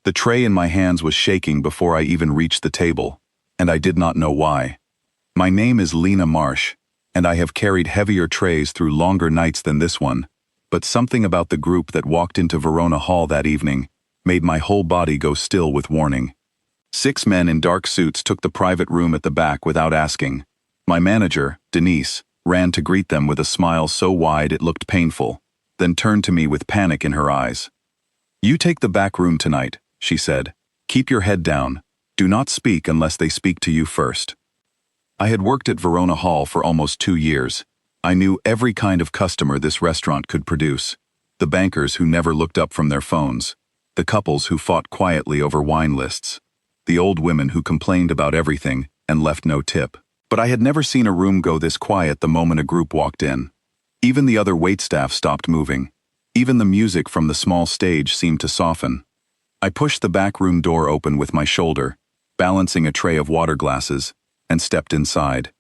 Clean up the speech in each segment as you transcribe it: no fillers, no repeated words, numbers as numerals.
The tray in my hands was shaking before I even reached the table, and I did not know why. My name is Lena Marsh, and I have carried heavier trays through longer nights than this one, but something about the group that walked into Verona Hall that evening made my whole body go still with warning. 6 men in dark suits took the private room at the back without asking. My manager, Denise, ran to greet them with a smile so wide it looked painful, then turned to me with panic in her eyes. "You take the back room tonight," she said. "Keep your head down. Do not speak unless they speak to you first." I had worked at Verona Hall for almost 2 years. I knew every kind of customer this restaurant could produce. The bankers who never looked up from their phones. The couples who fought quietly over wine lists. The old women who complained about everything and left no tip. But I had never seen a room go this quiet the moment a group walked in. Even the other waitstaff stopped moving. Even the music from the small stage seemed to soften. I pushed the back room door open with my shoulder, balancing a tray of water glasses, and stepped inside.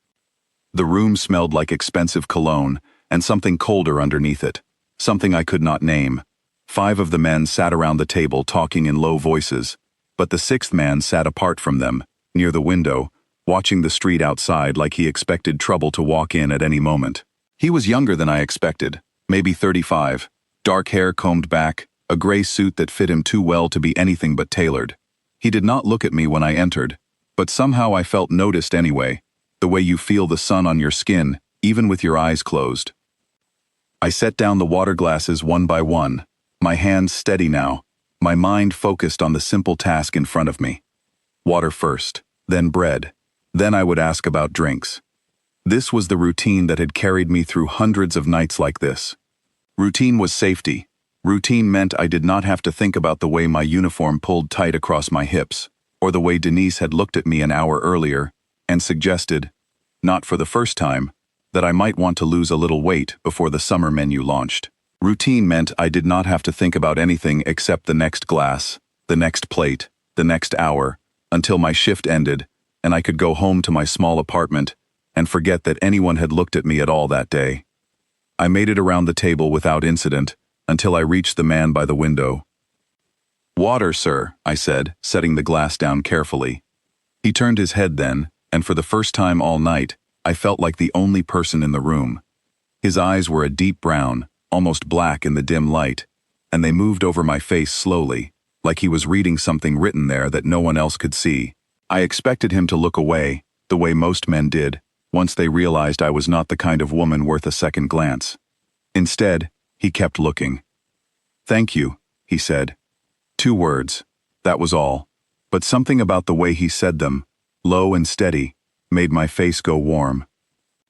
The room smelled like expensive cologne and something colder underneath it, something I could not name. 5 of the men sat around the table talking in low voices, but the 6th man sat apart from them, near the window, watching the street outside like he expected trouble to walk in at any moment. He was younger than I expected, maybe 35, dark hair combed back, a gray suit that fit him too well to be anything but tailored. He did not look at me when I entered, but somehow I felt noticed anyway, the way you feel the sun on your skin, even with your eyes closed. I set down the water glasses one by one, my hands steady now, my mind focused on the simple task in front of me. Water first, then bread. Then I would ask about drinks. This was the routine that had carried me through hundreds of nights like this. Routine was safety. Routine meant I did not have to think about the way my uniform pulled tight across my hips, or the way Denise had looked at me an hour earlier and suggested, not for the first time, that I might want to lose a little weight before the summer menu launched. Routine meant I did not have to think about anything except the next glass, the next plate, the next hour, until my shift ended, and I could go home to my small apartment and forget that anyone had looked at me at all that day. I made it around the table without incident until I reached the man by the window. "Water, sir," I said, setting the glass down carefully. He turned his head then, and for the first time all night, I felt like the only person in the room. His eyes were a deep brown, almost black in the dim light, and they moved over my face slowly, like he was reading something written there that no one else could see. I expected him to look away, the way most men did, once they realized I was not the kind of woman worth a second glance. Instead, he kept looking. "Thank you," he said. 2 words, that was all, but something about the way he said them, low and steady, made my face go warm.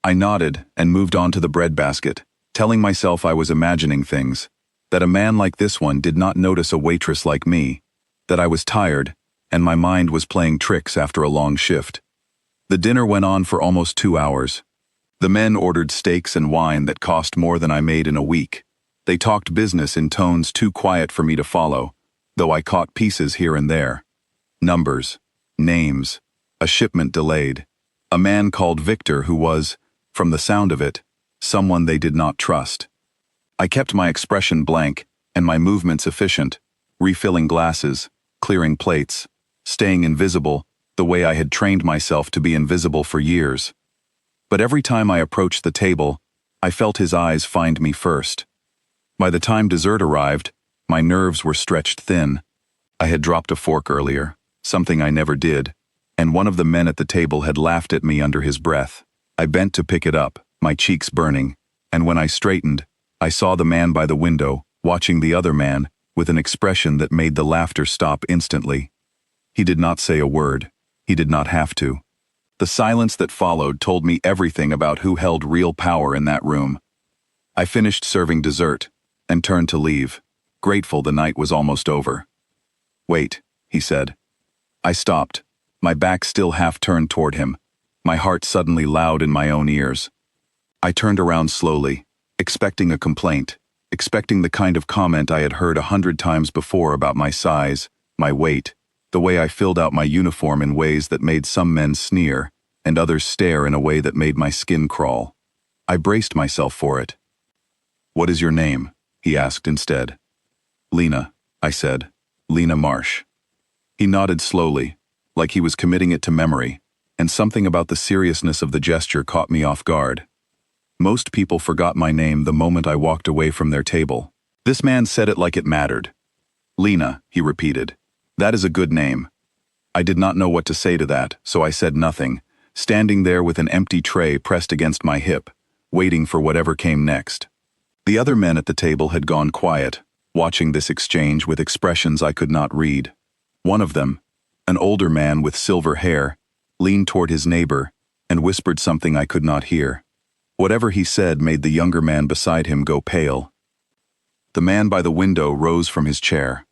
I nodded and moved on to the breadbasket, telling myself I was imagining things, that a man like this one did not notice a waitress like me, that I was tired, and my mind was playing tricks after a long shift. The dinner went on for almost 2 hours. The men ordered steaks and wine that cost more than I made in a week. They talked business in tones too quiet for me to follow, though I caught pieces here and there. Numbers, names, a shipment delayed, a man called Victor who was, from the sound of it, someone they did not trust. I kept my expression blank and my movements efficient, refilling glasses, clearing plates, staying invisible, the way I had trained myself to be invisible for years. But every time I approached the table, I felt his eyes find me first. By the time dessert arrived, my nerves were stretched thin. I had dropped a fork earlier, something I never did, and one of the men at the table had laughed at me under his breath. I bent to pick it up, my cheeks burning, and when I straightened, I saw the man by the window, watching the other man, with an expression that made the laughter stop instantly. He did not say a word. He did not have to. The silence that followed told me everything about who held real power in that room. I finished serving dessert and turned to leave, grateful the night was almost over. "Wait," he said. I stopped, my back still half turned toward him, my heart suddenly loud in my own ears. I turned around slowly, expecting a complaint, expecting the kind of comment I had heard 100 times before about my size, my weight, the way I filled out my uniform in ways that made some men sneer, and others stare in a way that made my skin crawl. I braced myself for it. "What is your name?" he asked instead. "Lena," I said. "Lena Marsh." He nodded slowly, like he was committing it to memory, and something about the seriousness of the gesture caught me off guard. Most people forgot my name the moment I walked away from their table. This man said it like it mattered. "Lena," he repeated. "That is a good name." I did not know what to say to that, so I said nothing, standing there with an empty tray pressed against my hip, waiting for whatever came next. The other men at the table had gone quiet, watching this exchange with expressions I could not read. One of them, an older man with silver hair, leaned toward his neighbor and whispered something I could not hear. Whatever he said made the younger man beside him go pale. The man by the window rose from his chair.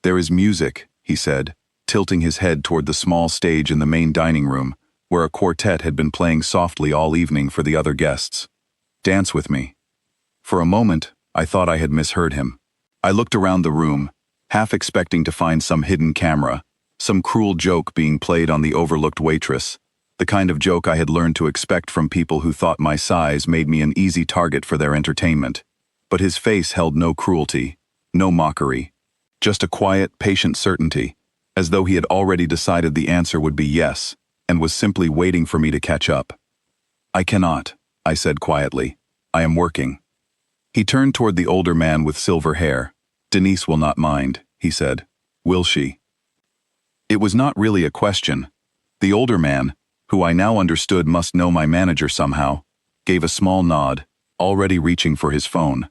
"There is music," he said, tilting his head toward the small stage in the main dining room, where a quartet had been playing softly all evening for the other guests. "Dance with me." For a moment, I thought I had misheard him. I looked around the room, half expecting to find some hidden camera, some cruel joke being played on the overlooked waitress, the kind of joke I had learned to expect from people who thought my size made me an easy target for their entertainment. But his face held no cruelty, no mockery, just a quiet, patient certainty, as though he had already decided the answer would be yes, and was simply waiting for me to catch up. "I cannot," I said quietly. "I am working." He turned toward the older man with silver hair. "Denise will not mind," he said. "Will she?" It was not really a question. The older man, who I now understood must know my manager somehow, gave a small nod, already reaching for his phone.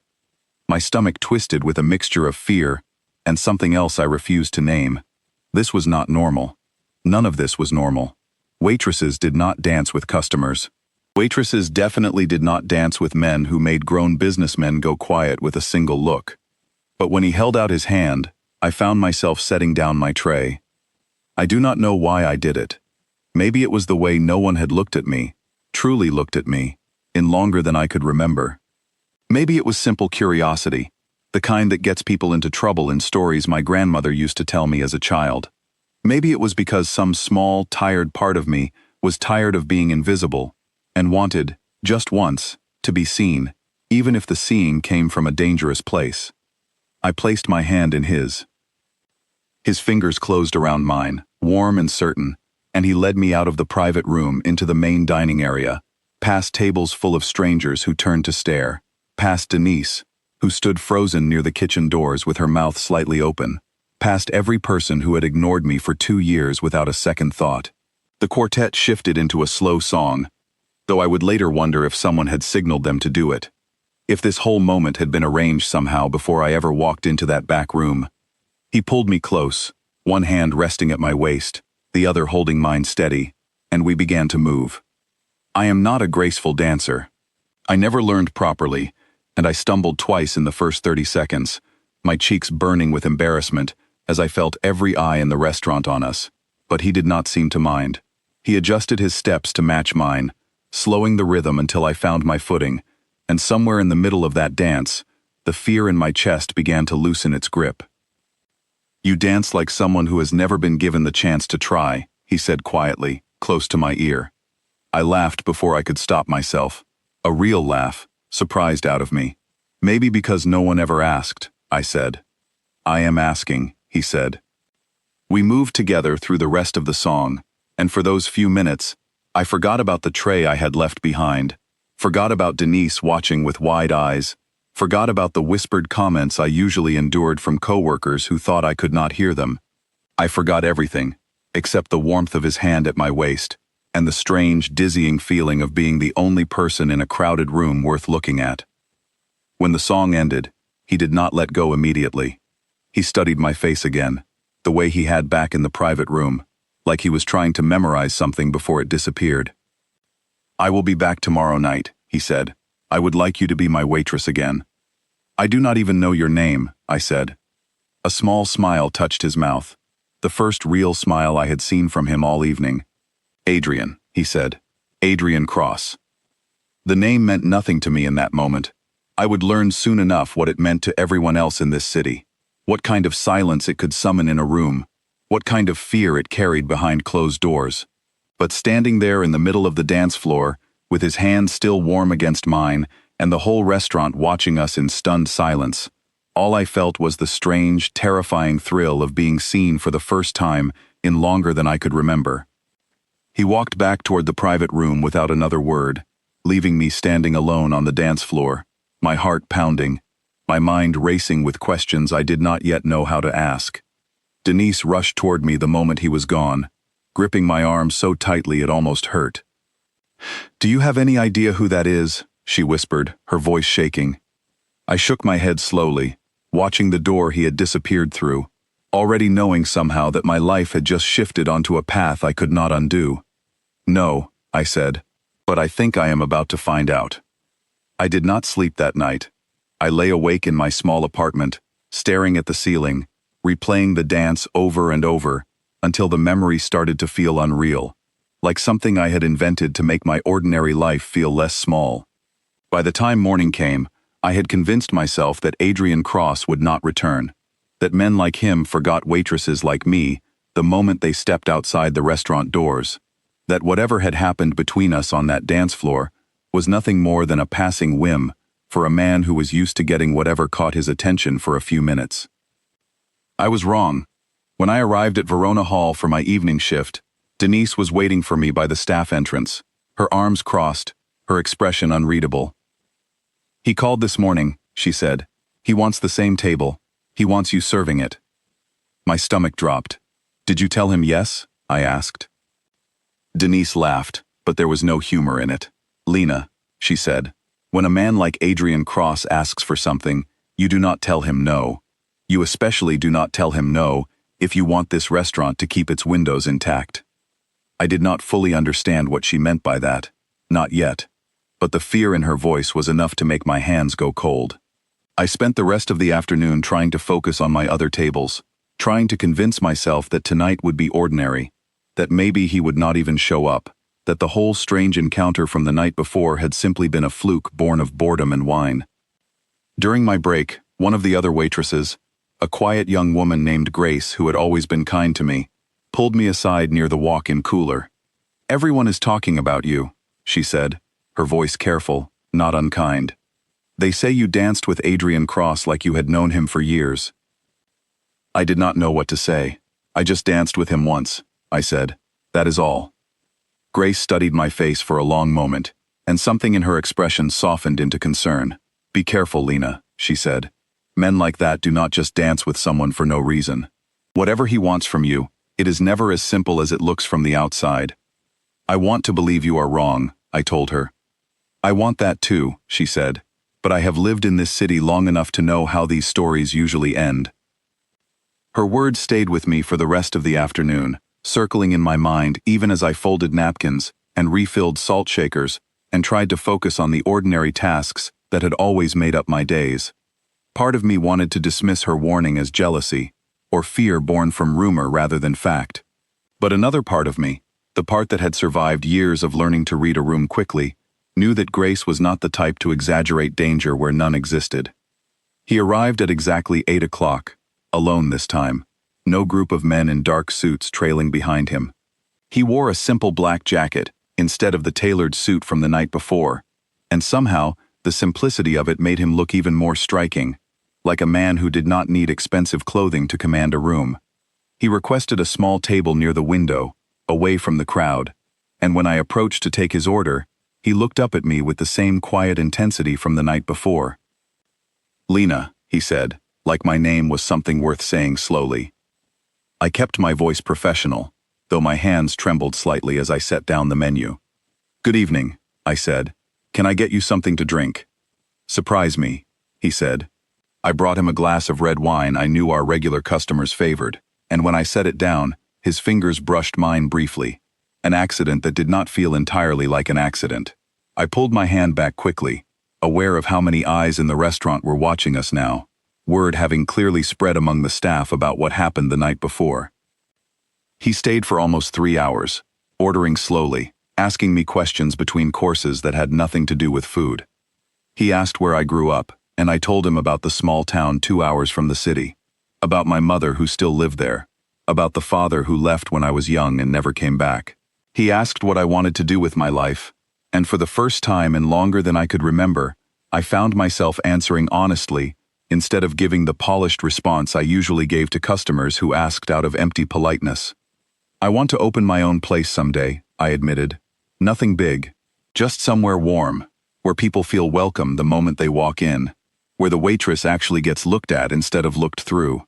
My stomach twisted with a mixture of fear and something else I refused to name. This was not normal. None of this was normal. Waitresses did not dance with customers. Waitresses definitely did not dance with men who made grown businessmen go quiet with a single look. But when he held out his hand, I found myself setting down my tray. I do not know why I did it. Maybe it was the way no one had looked at me, truly looked at me, in longer than I could remember. Maybe it was simple curiosity, the kind that gets people into trouble in stories my grandmother used to tell me as a child. Maybe it was because some small, tired part of me was tired of being invisible and wanted, just once, to be seen, even if the seeing came from a dangerous place. I placed my hand in his. His fingers closed around mine, warm and certain, and he led me out of the private room into the main dining area, past tables full of strangers who turned to stare, past Denise, who stood frozen near the kitchen doors with her mouth slightly open, past every person who had ignored me for 2 years without a second thought. The quartet shifted into a slow song, though I would later wonder if someone had signaled them to do it. If this whole moment had been arranged somehow before I ever walked into that back room. He pulled me close, one hand resting at my waist, the other holding mine steady, and we began to move. I am not a graceful dancer. I never learned properly, and I stumbled twice in the first 30 seconds, my cheeks burning with embarrassment as I felt every eye in the restaurant on us. But he did not seem to mind. He adjusted his steps to match mine, slowing the rhythm until I found my footing, and somewhere in the middle of that dance, the fear in my chest began to loosen its grip. "You dance like someone who has never been given the chance to try," he said quietly, close to my ear. I laughed before I could stop myself. A real laugh, surprised out of me. "Maybe because no one ever asked," I said. "I am asking," he said. We moved together through the rest of the song, and for those few minutes, I forgot about the tray I had left behind, forgot about Denise watching with wide eyes, forgot about the whispered comments I usually endured from coworkers who thought I could not hear them. I forgot everything, except the warmth of his hand at my waist, and the strange, dizzying feeling of being the only person in a crowded room worth looking at. When the song ended, he did not let go immediately. He studied my face again, the way he had back in the private room, like he was trying to memorize something before it disappeared. "I will be back tomorrow night," he said. "I would like you to be my waitress again." "I do not even know your name," I said. A small smile touched his mouth, the first real smile I had seen from him all evening. "Adrian," he said. "Adrian Cross." The name meant nothing to me in that moment. I would learn soon enough what it meant to everyone else in this city, what kind of silence it could summon in a room, what kind of fear it carried behind closed doors. But standing there in the middle of the dance floor, with his hand still warm against mine, and the whole restaurant watching us in stunned silence, All I felt was the strange, terrifying thrill of being seen for the first time in longer than I could remember. He walked back toward the private room without another word, leaving me standing alone on the dance floor, my heart pounding, my mind racing with questions I did not yet know how to ask. Denise rushed toward me the moment he was gone, gripping my arm so tightly it almost hurt. "Do you have any idea who that is?" she whispered, her voice shaking. I shook my head slowly, watching the door he had disappeared through, already knowing somehow that my life had just shifted onto a path I could not undo. "No," I said, "but I think I am about to find out." I did not sleep that night. I lay awake in my small apartment, staring at the ceiling, replaying the dance over and over, until the memory started to feel unreal, like something I had invented to make my ordinary life feel less small. By the time morning came, I had convinced myself that Adrian Cross would not return, that men like him forgot waitresses like me the moment they stepped outside the restaurant doors, that whatever had happened between us on that dance floor was nothing more than a passing whim for a man who was used to getting whatever caught his attention for a few minutes. I was wrong. When I arrived at Verona Hall for my evening shift, Denise was waiting for me by the staff entrance, her arms crossed, her expression unreadable. "He called this morning," she said. "He wants the same table. He wants you serving it." My stomach dropped. "Did you tell him yes?" I asked. Denise laughed, but there was no humor in it. "Lena," she said, "when a man like Adrian Cross asks for something, you do not tell him no. You especially do not tell him no if you want this restaurant to keep its windows intact." I did not fully understand what she meant by that, not yet, but the fear in her voice was enough to make my hands go cold. I spent the rest of the afternoon trying to focus on my other tables, trying to convince myself that tonight would be ordinary, that maybe he would not even show up, that the whole strange encounter from the night before had simply been a fluke born of boredom and wine. During my break, one of the other waitresses, a quiet young woman named Grace who had always been kind to me, pulled me aside near the walk-in cooler. "Everyone is talking about you," she said, her voice careful, not unkind. "They say you danced with Adrian Cross like you had known him for years." I did not know what to say. "I just danced with him once," I said. "That is all." Grace studied my face for a long moment, and something in her expression softened into concern. "Be careful, Lena," she said. "Men like that do not just dance with someone for no reason. Whatever he wants from you, it is never as simple as it looks from the outside." "I want to believe you are wrong," I told her. "I want that too," she said, "but I have lived in this city long enough to know how these stories usually end." Her words stayed with me for the rest of the afternoon, circling in my mind even as I folded napkins and refilled salt shakers and tried to focus on the ordinary tasks that had always made up my days. Part of me wanted to dismiss her warning as jealousy, or fear born from rumor rather than fact. But another part of me, the part that had survived years of learning to read a room quickly, knew that Grace was not the type to exaggerate danger where none existed. He arrived at exactly 8 o'clock, alone this time, no group of men in dark suits trailing behind him. He wore a simple black jacket instead of the tailored suit from the night before, and somehow the simplicity of it made him look even more striking, like a man who did not need expensive clothing to command a room. He requested a small table near the window, away from the crowd, and when I approached to take his order, he looked up at me with the same quiet intensity from the night before. "Lena," he said, like my name was something worth saying slowly. I kept my voice professional, though my hands trembled slightly as I set down the menu. "Good evening," I said. "Can I get you something to drink?" "Surprise me," he said. I brought him a glass of red wine I knew our regular customers favored, and when I set it down, his fingers brushed mine briefly, an accident that did not feel entirely like an accident. I pulled my hand back quickly, aware of how many eyes in the restaurant were watching us now, word having clearly spread among the staff about what happened the night before. He stayed for almost 3 hours, ordering slowly, asking me questions between courses that had nothing to do with food. He asked where I grew up, and I told him about the small town 2 hours from the city, about my mother who still lived there, about the father who left when I was young and never came back. He asked what I wanted to do with my life, and for the first time in longer than I could remember, I found myself answering honestly, instead of giving the polished response I usually gave to customers who asked out of empty politeness. "I want to open my own place someday," I admitted. "Nothing big. Just somewhere warm, where people feel welcome the moment they walk in, where the waitress actually gets looked at instead of looked through."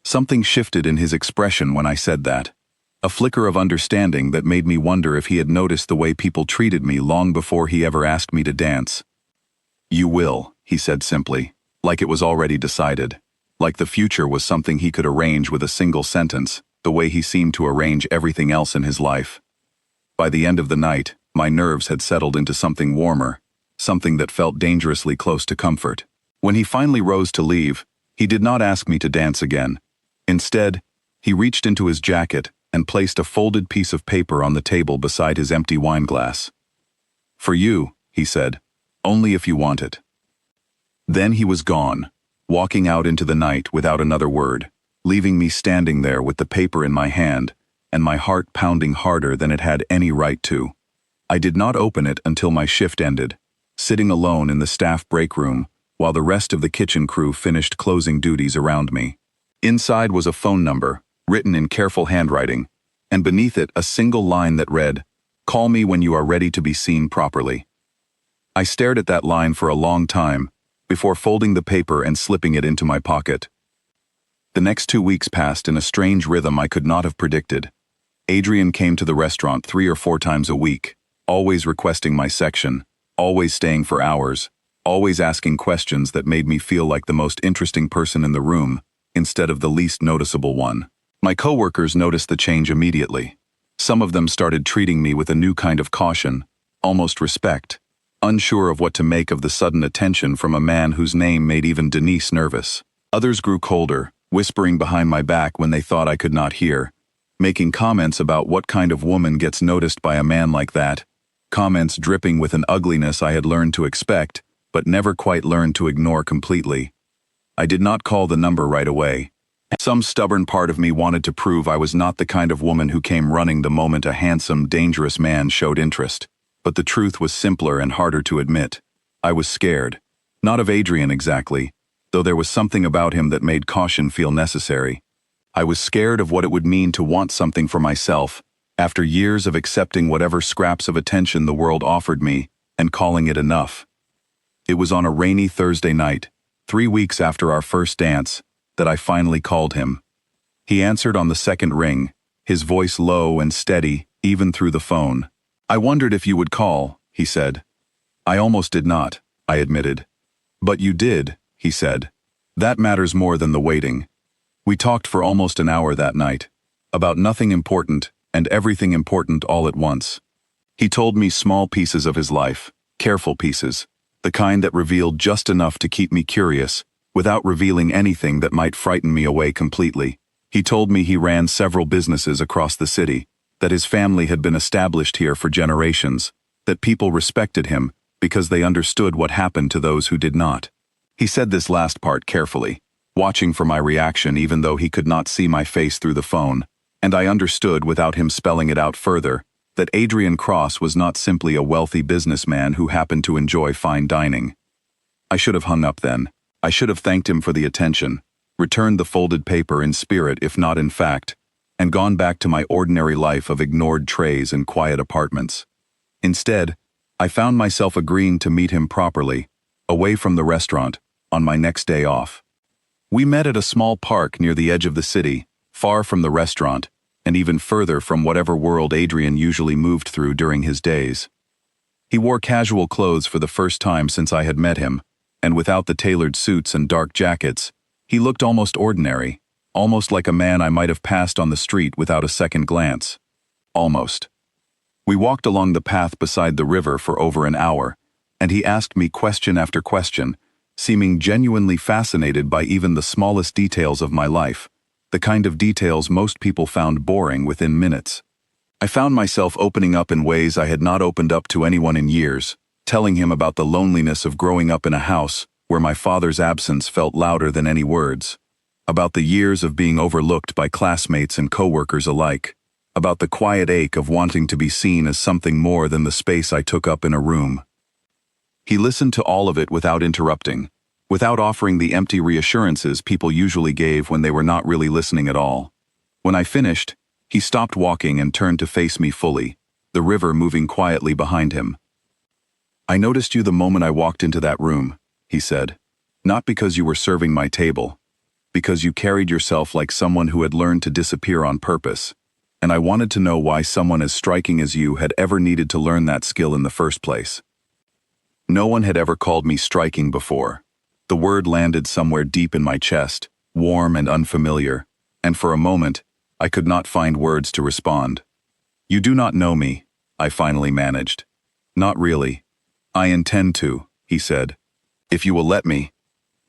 Something shifted in his expression when I said that. A flicker of understanding that made me wonder if he had noticed the way people treated me long before he ever asked me to dance. "You will," he said simply, like it was already decided, like the future was something he could arrange with a single sentence, the way he seemed to arrange everything else in his life. By the end of the night, my nerves had settled into something warmer, something that felt dangerously close to comfort. When he finally rose to leave, he did not ask me to dance again. Instead, he reached into his jacket and placed a folded piece of paper on the table beside his empty wine glass. "For you," he said, "only if you want it." Then he was gone, walking out into the night without another word, leaving me standing there with the paper in my hand and my heart pounding harder than it had any right to. I did not open it until my shift ended, sitting alone in the staff break room while the rest of the kitchen crew finished closing duties around me. Inside was a phone number, written in careful handwriting, and beneath it a single line that read, "Call me when you are ready to be seen properly." I stared at that line for a long time, before folding the paper and slipping it into my pocket. The next 2 weeks passed in a strange rhythm I could not have predicted. Adrian came to the restaurant 3 or 4 times a week, always requesting my section, always staying for hours, always asking questions that made me feel like the most interesting person in the room, instead of the least noticeable one. My coworkers noticed the change immediately. Some of them started treating me with a new kind of caution, almost respect, unsure of what to make of the sudden attention from a man whose name made even Denise nervous. Others grew colder, whispering behind my back when they thought I could not hear, making comments about what kind of woman gets noticed by a man like that, comments dripping with an ugliness I had learned to expect, but never quite learned to ignore completely. I did not call the number right away. Some stubborn part of me wanted to prove I was not the kind of woman who came running the moment a handsome, dangerous man showed interest. But the truth was simpler and harder to admit. I was scared. Not of Adrian exactly, though there was something about him that made caution feel necessary. I was scared of what it would mean to want something for myself, after years of accepting whatever scraps of attention the world offered me, and calling it enough. It was on a rainy Thursday night, 3 weeks after our first dance, that I finally called him. He answered on the second ring, his voice low and steady, even through the phone. "I wondered if you would call," he said. "I almost did not," I admitted. "But you did," he said. "That matters more than the waiting." We talked for almost an hour that night, about nothing important and everything important all at once. He told me small pieces of his life, careful pieces, the kind that revealed just enough to keep me curious, without revealing anything that might frighten me away completely. He told me he ran several businesses across the city, that his family had been established here for generations, that people respected him because they understood what happened to those who did not. He said this last part carefully, watching for my reaction even though he could not see my face through the phone, and I understood without him spelling it out further, that Adrian Cross was not simply a wealthy businessman who happened to enjoy fine dining. I should have hung up then. I should have thanked him for the attention, returned the folded paper in spirit if not in fact, and gone back to my ordinary life of ignored trays and quiet apartments. Instead, I found myself agreeing to meet him properly, away from the restaurant, on my next day off. We met at a small park near the edge of the city, far from the restaurant, and even further from whatever world Adrian usually moved through during his days. He wore casual clothes for the first time since I had met him, and without the tailored suits and dark jackets, he looked almost ordinary, almost like a man I might have passed on the street without a second glance. Almost. We walked along the path beside the river for over an hour, and he asked me question after question, seeming genuinely fascinated by even the smallest details of my life, the kind of details most people found boring within minutes. I found myself opening up in ways I had not opened up to anyone in years, telling him about the loneliness of growing up in a house where my father's absence felt louder than any words, about the years of being overlooked by classmates and coworkers alike, about the quiet ache of wanting to be seen as something more than the space I took up in a room. He listened to all of it without interrupting, without offering the empty reassurances people usually gave when they were not really listening at all. When I finished, he stopped walking and turned to face me fully, the river moving quietly behind him. "I noticed you the moment I walked into that room," he said. "Not because you were serving my table, because you carried yourself like someone who had learned to disappear on purpose. And I wanted to know why someone as striking as you had ever needed to learn that skill in the first place." No one had ever called me striking before. The word landed somewhere deep in my chest, warm and unfamiliar, and for a moment, I could not find words to respond. "You do not know me," I finally managed. "Not really. I intend to," he said. "If you will let me."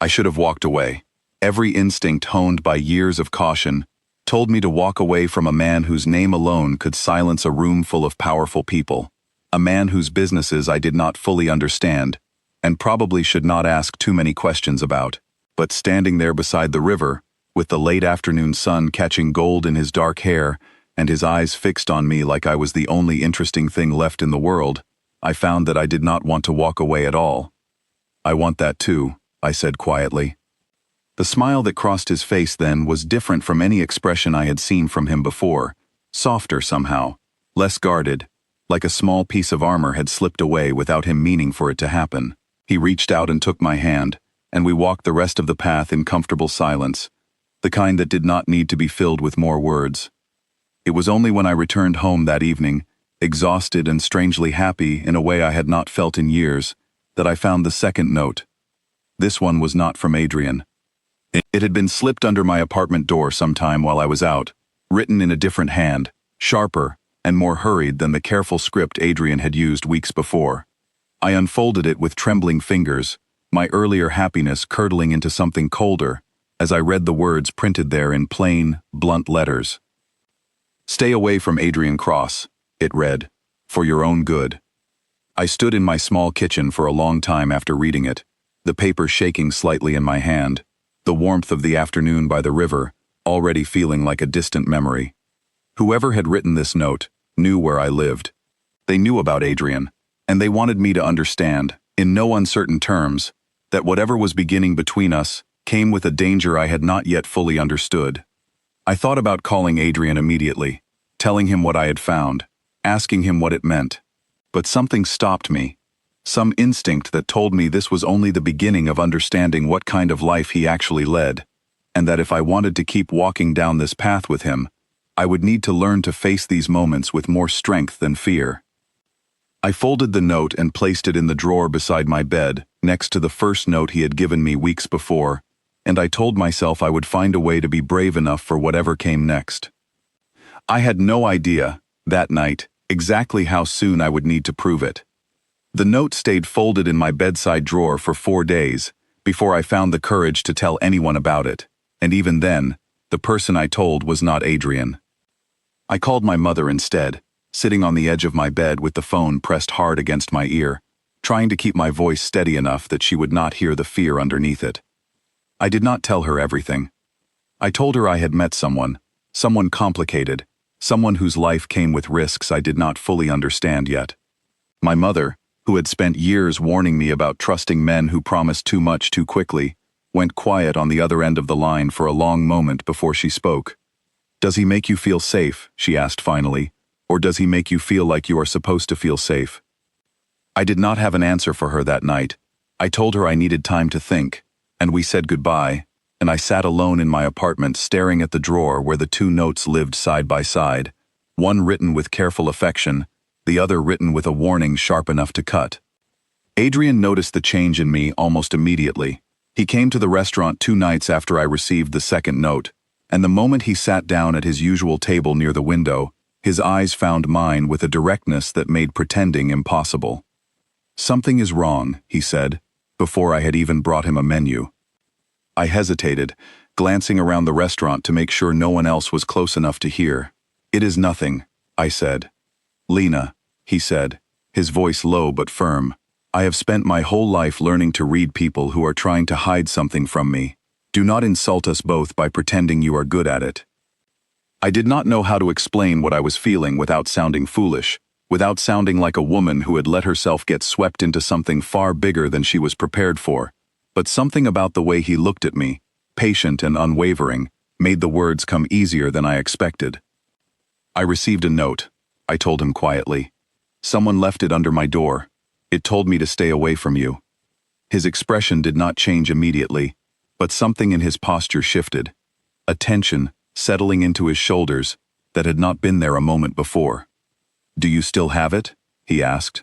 I should have walked away. Every instinct honed by years of caution told me to walk away from a man whose name alone could silence a room full of powerful people, a man whose businesses I did not fully understand, and probably should not ask too many questions about. But standing there beside the river, with the late afternoon sun catching gold in his dark hair and his eyes fixed on me like I was the only interesting thing left in the world, I found that I did not want to walk away at all. "I want that too," I said quietly. The smile that crossed his face then was different from any expression I had seen from him before, softer somehow, less guarded, like a small piece of armor had slipped away without him meaning for it to happen. He reached out and took my hand, and we walked the rest of the path in comfortable silence, the kind that did not need to be filled with more words. It was only when I returned home that evening, exhausted and strangely happy in a way I had not felt in years, that I found the second note. This one was not from Adrian. It had been slipped under my apartment door sometime while I was out, written in a different hand, sharper and more hurried than the careful script Adrian had used weeks before. I unfolded it with trembling fingers, my earlier happiness curdling into something colder, as I read the words printed there in plain, blunt letters. "Stay away from Adrian Cross," it read, "for your own good." I stood in my small kitchen for a long time after reading it, the paper shaking slightly in my hand, the warmth of the afternoon by the river, already feeling like a distant memory. Whoever had written this note knew where I lived. They knew about Adrian, and they wanted me to understand, in no uncertain terms, that whatever was beginning between us came with a danger I had not yet fully understood. I thought about calling Adrian immediately, telling him what I had found, asking him what it meant. But something stopped me. Some instinct that told me this was only the beginning of understanding what kind of life he actually led, and that if I wanted to keep walking down this path with him, I would need to learn to face these moments with more strength than fear. I folded the note and placed it in the drawer beside my bed, next to the first note he had given me weeks before, and I told myself I would find a way to be brave enough for whatever came next. I had no idea, that night, exactly how soon I would need to prove it. The note stayed folded in my bedside drawer for 4 days before I found the courage to tell anyone about it, and even then, the person I told was not Adrian. I called my mother instead, sitting on the edge of my bed with the phone pressed hard against my ear, trying to keep my voice steady enough that she would not hear the fear underneath it. I did not tell her everything. I told her I had met someone complicated, someone whose life came with risks I did not fully understand yet. My mother, who had spent years warning me about trusting men who promised too much too quickly, went quiet on the other end of the line for a long moment before she spoke. "Does he make you feel safe?" she asked finally, "or does he make you feel like you are supposed to feel safe?" I did not have an answer for her that night. I told her I needed time to think, and we said goodbye, and I sat alone in my apartment staring at the drawer where the 2 notes lived side by side, one written with careful affection, the other written with a warning sharp enough to cut. Adrian noticed the change in me almost immediately. He came to the restaurant 2 nights after I received the second note, and the moment he sat down at his usual table near the window, his eyes found mine with a directness that made pretending impossible. "Something is wrong," he said, before I had even brought him a menu. I hesitated, glancing around the restaurant to make sure no one else was close enough to hear. "It is nothing," I said. "Lena," he said, his voice low but firm, "I have spent my whole life learning to read people who are trying to hide something from me. Do not insult us both by pretending you are good at it." I did not know how to explain what I was feeling without sounding foolish, without sounding like a woman who had let herself get swept into something far bigger than she was prepared for, But something about the way he looked at me, patient and unwavering, made the words come easier than I expected. "I received a note," I told him quietly. "Someone left it under my door. It told me to stay away from you." His expression did not change immediately, but something in his posture shifted, a tension settling into his shoulders that had not been there a moment before. "Do you still have it?" he asked.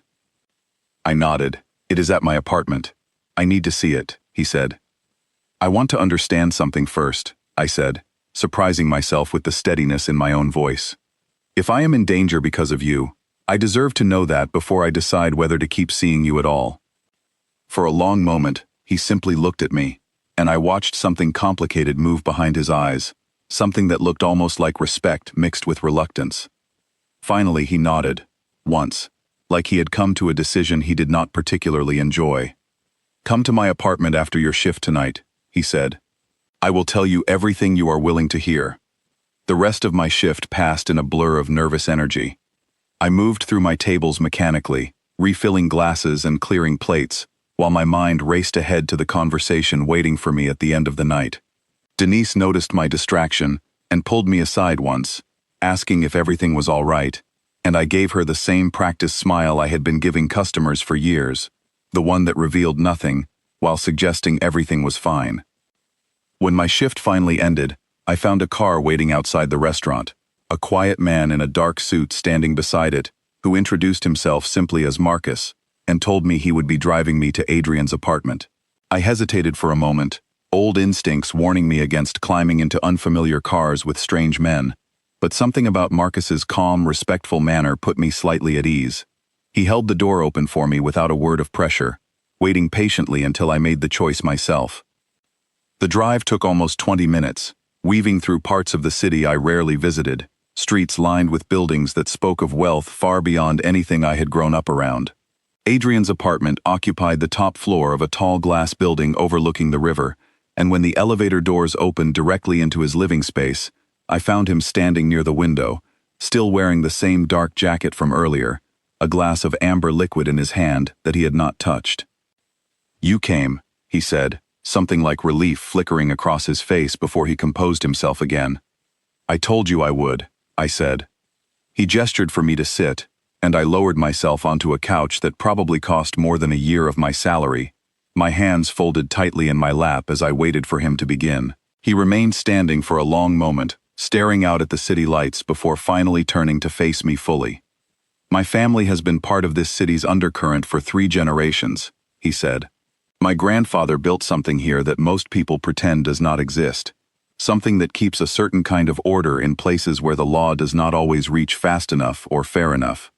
I nodded. "It is at my apartment. I need to see it," he said. "I want to understand something first," I said, surprising myself with the steadiness in my own voice. "If I am in danger because of you, I deserve to know that before I decide whether to keep seeing you at all." For a long moment, he simply looked at me, and I watched something complicated move behind his eyes, something that looked almost like respect mixed with reluctance. Finally, he nodded, once, like he had come to a decision he did not particularly enjoy. "Come to my apartment after your shift tonight," he said. "I will tell you everything you are willing to hear." The rest of my shift passed in a blur of nervous energy. I moved through my tables mechanically, refilling glasses and clearing plates, while my mind raced ahead to the conversation waiting for me at the end of the night. Denise noticed my distraction and pulled me aside once, asking if everything was all right, and I gave her the same practiced smile I had been giving customers for years, the one that revealed nothing, while suggesting everything was fine. When my shift finally ended, I found a car waiting outside the restaurant, a quiet man in a dark suit standing beside it, who introduced himself simply as Marcus, and told me he would be driving me to Adrian's apartment. I hesitated for a moment, old instincts warning me against climbing into unfamiliar cars with strange men, but something about Marcus's calm, respectful manner put me slightly at ease. He held the door open for me without a word of pressure, waiting patiently until I made the choice myself. The drive took almost 20 minutes, weaving through parts of the city I rarely visited, streets lined with buildings that spoke of wealth far beyond anything I had grown up around. Adrian's apartment occupied the top floor of a tall glass building overlooking the river, and when the elevator doors opened directly into his living space, I found him standing near the window, still wearing the same dark jacket from earlier, a glass of amber liquid in his hand that he had not touched. "You came," he said, something like relief flickering across his face before he composed himself again. "I told you I would," I said. He gestured for me to sit, and I lowered myself onto a couch that probably cost more than a year of my salary, my hands folded tightly in my lap as I waited for him to begin. He remained standing for a long moment, staring out at the city lights before finally turning to face me fully. "My family has been part of this city's undercurrent for 3 generations," he said. "My grandfather built something here that most people pretend does not exist. Something that keeps a certain kind of order in places where the law does not always reach fast enough or fair enough.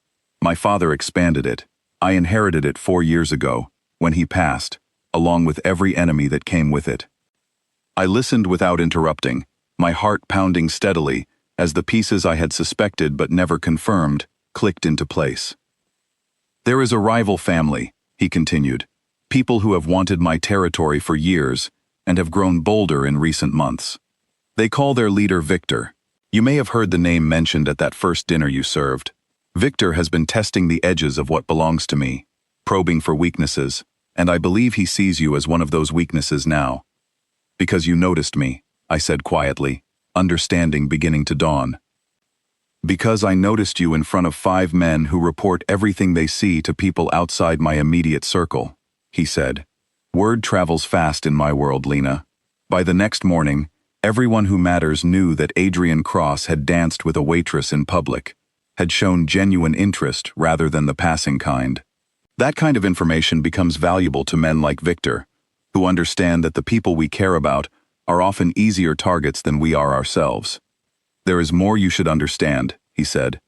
My father expanded it. I inherited it 4 years ago, when he passed, along with every enemy that came with it." I listened without interrupting, my heart pounding steadily as the pieces I had suspected but never confirmed clicked into place. "There is a rival family," he continued, "people who have wanted my territory for years and have grown bolder in recent months. They call their leader Victor. You may have heard the name mentioned at that first dinner you served. Victor has been testing the edges of what belongs to me, probing for weaknesses, and I believe he sees you as one of those weaknesses now." "Because you noticed me," I said quietly, understanding beginning to dawn. "Because I noticed you in front of 5 men who report everything they see to people outside my immediate circle," he said. "Word travels fast in my world, Lena. By the next morning, everyone who matters knew that Adrian Cross had danced with a waitress in public, had shown genuine interest rather than the passing kind. That kind of information becomes valuable to men like Victor, who understand that the people we care about are often easier targets than we are ourselves. There is more you should understand," he said,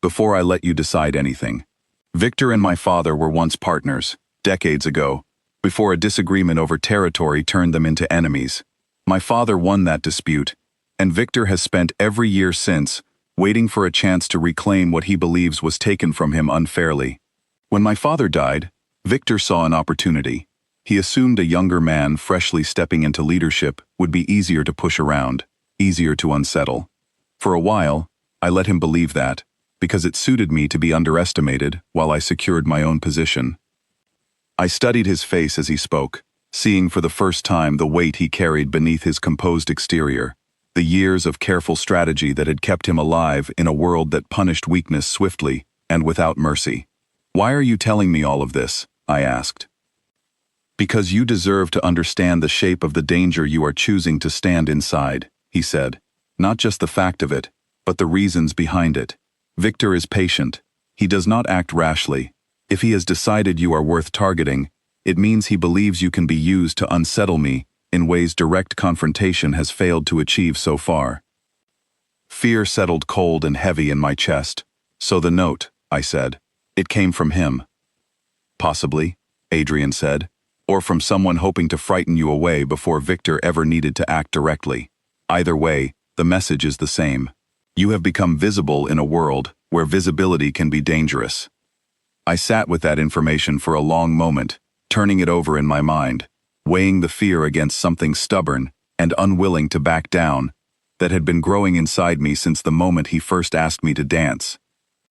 "before I let you decide anything. Victor and my father were once partners, decades ago, before a disagreement over territory turned them into enemies. My father won that dispute, and Victor has spent every year since waiting for a chance to reclaim what he believes was taken from him unfairly. When my father died, Victor saw an opportunity. He assumed a younger man freshly stepping into leadership would be easier to push around, easier to unsettle. For a while, I let him believe that, because it suited me to be underestimated while I secured my own position." I studied his face as he spoke, seeing for the first time the weight he carried beneath his composed exterior, the years of careful strategy that had kept him alive in a world that punished weakness swiftly and without mercy. "Why are you telling me all of this?" I asked. "Because you deserve to understand the shape of the danger you are choosing to stand inside," he said. "Not just the fact of it, but the reasons behind it. Victor is patient. He does not act rashly. If he has decided you are worth targeting, it means he believes you can be used to unsettle me in ways direct confrontation has failed to achieve so far." Fear settled cold and heavy in my chest. "So the note," I said. "It came from him." "Possibly," Adrian said, "or from someone hoping to frighten you away before Victor ever needed to act directly. Either way, the message is the same. You have become visible in a world where visibility can be dangerous." I sat with that information for a long moment, turning it over in my mind, weighing the fear against something stubborn and unwilling to back down that had been growing inside me since the moment he first asked me to dance.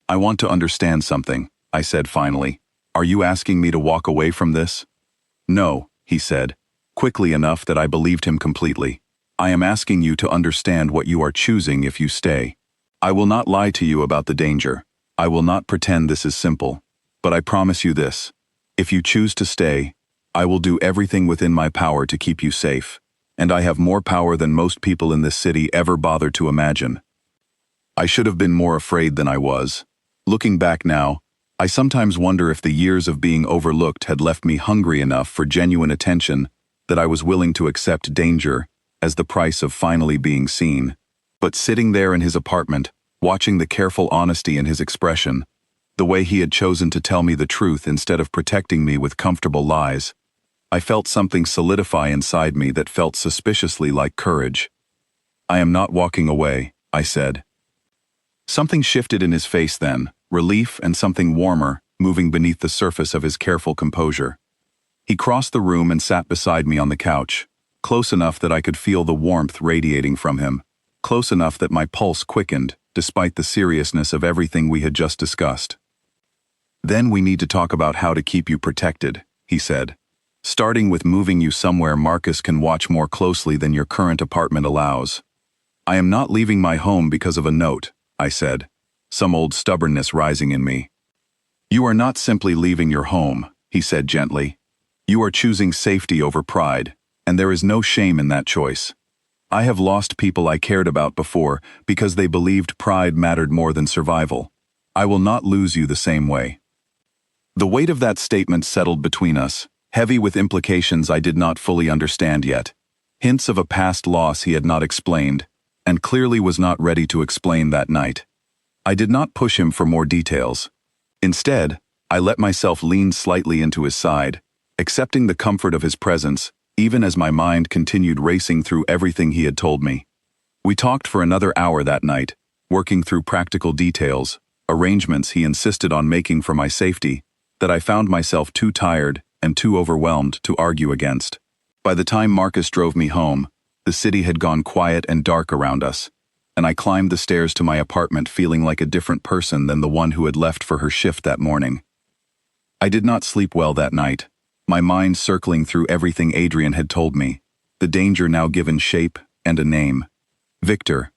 "I want to understand something," I said finally. "Are you asking me to walk away from this?" "No," he said, quickly enough that I believed him completely. "I am asking you to understand what you are choosing if you stay. I will not lie to you about the danger. I will not pretend this is simple. But I promise you this. If you choose to stay, I will do everything within my power to keep you safe. And I have more power than most people in this city ever bothered to imagine." I should have been more afraid than I was. Looking back now, I sometimes wonder if the years of being overlooked had left me hungry enough for genuine attention that I was willing to accept danger as the price of finally being seen. But sitting there in his apartment, watching the careful honesty in his expression, the way he had chosen to tell me the truth instead of protecting me with comfortable lies, I felt something solidify inside me that felt suspiciously like courage. "I am not walking away," I said. Something shifted in his face then, relief and something warmer moving beneath the surface of his careful composure. He crossed the room and sat beside me on the couch, close enough that I could feel the warmth radiating from him, close enough that my pulse quickened despite the seriousness of everything we had just discussed. "Then we need to talk about how to keep you protected," he said. "Starting with moving you somewhere Marcus can watch more closely than your current apartment allows." "I am not leaving my home because of a note," I said, some old stubbornness rising in me. "You are not simply leaving your home," he said gently. "You are choosing safety over pride, and there is no shame in that choice. I have lost people I cared about before because they believed pride mattered more than survival. I will not lose you the same way." The weight of that statement settled between us, heavy with implications I did not fully understand yet. Hints of a past loss he had not explained, and clearly was not ready to explain that night. I did not push him for more details. Instead, I let myself lean slightly into his side, accepting the comfort of his presence, even as my mind continued racing through everything he had told me. We talked for another hour that night, working through practical details, arrangements he insisted on making for my safety, that I found myself too tired and too overwhelmed to argue against. By the time Marcus drove me home, the city had gone quiet and dark around us, and I climbed the stairs to my apartment feeling like a different person than the one who had left for her shift that morning. I did not sleep well that night, my mind circling through everything Adrian had told me, the danger now given shape and a name. Victor,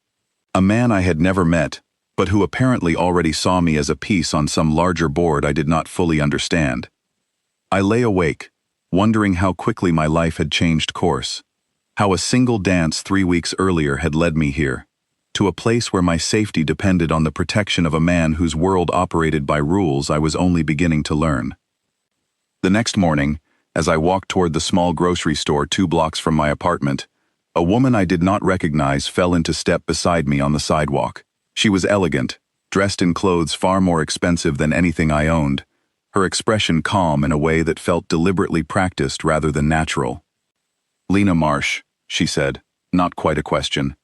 a man I had never met, but who apparently already saw me as a piece on some larger board I did not fully understand. I lay awake, wondering how quickly my life had changed course, how a single dance 3 weeks earlier had led me here, to a place where my safety depended on the protection of a man whose world operated by rules I was only beginning to learn. The next morning, as I walked toward the small grocery store 2 blocks from my apartment, a woman I did not recognize fell into step beside me on the sidewalk. She was elegant, dressed in clothes far more expensive than anything I owned, her expression calm in a way that felt deliberately practiced rather than natural. "Lena Marsh," she said, not quite a question.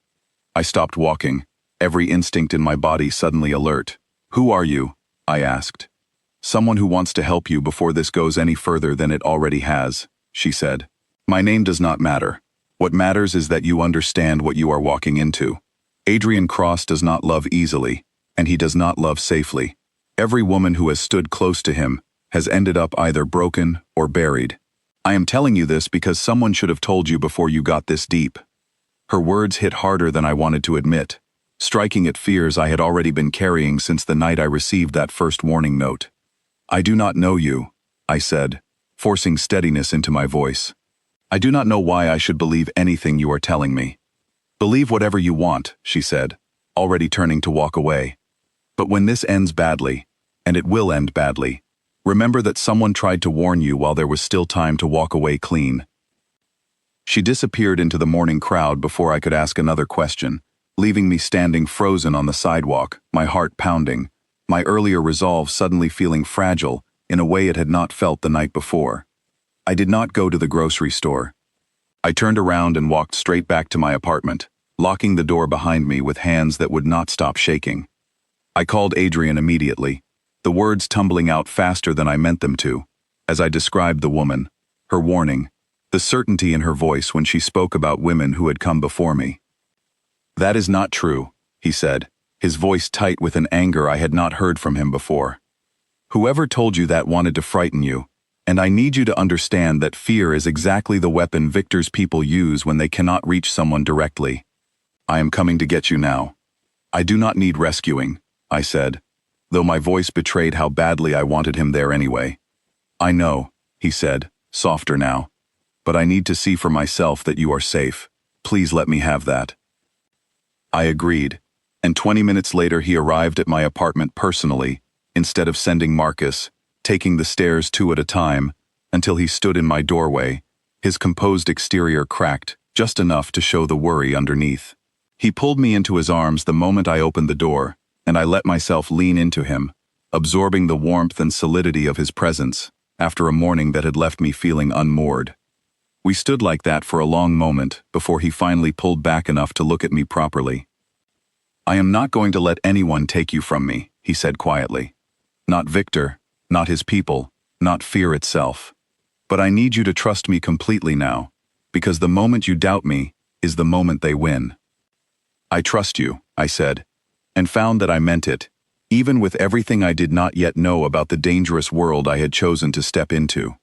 I stopped walking, every instinct in my body suddenly alert. "Who are you?" I asked. "Someone who wants to help you before this goes any further than it already has," she said. "My name does not matter. What matters is that you understand what you are walking into. Adrian Cross does not love easily, and he does not love safely. Every woman who has stood close to him has ended up either broken or buried. I am telling you this because someone should have told you before you got this deep. Her words hit harder than I wanted to admit, striking at fears I had already been carrying since the night I received that first warning note. I do not know you, I said, forcing steadiness into my voice. I do not know why I should believe anything you are telling me. Believe whatever you want, she said, already turning to walk away. But when this ends badly, and it will end badly, remember that someone tried to warn you while there was still time to walk away clean. She disappeared into the morning crowd before I could ask another question, leaving me standing frozen on the sidewalk, my heart pounding, my earlier resolve suddenly feeling fragile in a way it had not felt the night before. I did not go to the grocery store. I turned around and walked straight back to my apartment, locking the door behind me with hands that would not stop shaking. I called Adrian immediately, the words tumbling out faster than I meant them to, as I described the woman, her warning, the certainty in her voice when she spoke about women who had come before me. That is not true, he said, his voice tight with an anger I had not heard from him before. Whoever told you that wanted to frighten you, and I need you to understand that fear is exactly the weapon Victor's people use when they cannot reach someone directly. I am coming to get you now. I do not need rescuing, I said, though my voice betrayed how badly I wanted him there anyway. I know, he said, softer now, but I need to see for myself that you are safe. Please let me have that. I agreed, and 20 minutes later he arrived at my apartment personally, instead of sending Marcus, taking the stairs two at a time, until he stood in my doorway, his composed exterior cracked, just enough to show the worry underneath. He pulled me into his arms the moment I opened the door, and I let myself lean into him, absorbing the warmth and solidity of his presence, after a morning that had left me feeling unmoored. We stood like that for a long moment before he finally pulled back enough to look at me properly. I am not going to let anyone take you from me, he said quietly. Not Victor, not his people, not fear itself. But I need you to trust me completely now, because the moment you doubt me is the moment they win. I trust you, I said, and found that I meant it, even with everything I did not yet know about the dangerous world I had chosen to step into.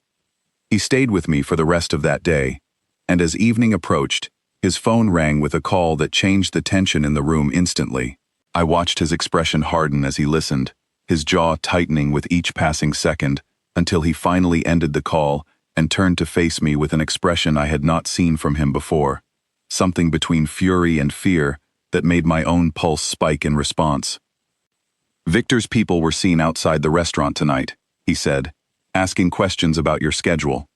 He stayed with me for the rest of that day, and as evening approached, his phone rang with a call that changed the tension in the room instantly. I watched his expression harden as he listened, his jaw tightening with each passing second, until he finally ended the call and turned to face me with an expression I had not seen from him before, something between fury and fear that made my own pulse spike in response. Victor's people were seen outside the restaurant tonight, he said, asking questions about your schedule.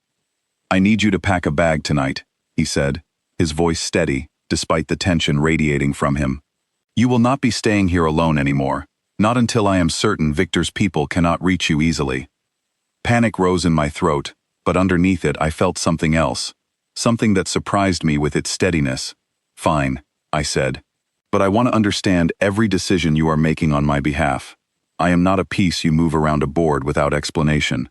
I need you to pack a bag tonight, he said, his voice steady, despite the tension radiating from him. You will not be staying here alone anymore, not until I am certain Victor's people cannot reach you easily. Panic rose in my throat, but underneath it I felt something else, something that surprised me with its steadiness. Fine, I said. But I want to understand every decision you are making on my behalf. I am not a piece you move around a board without explanation.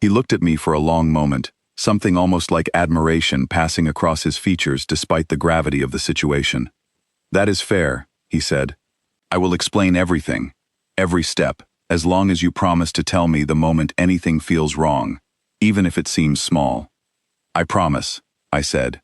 He looked at me for a long moment, something almost like admiration passing across his features despite the gravity of the situation. That is fair, he said. I will explain everything, every step, as long as you promise to tell me the moment anything feels wrong, even if it seems small. I promise, I said.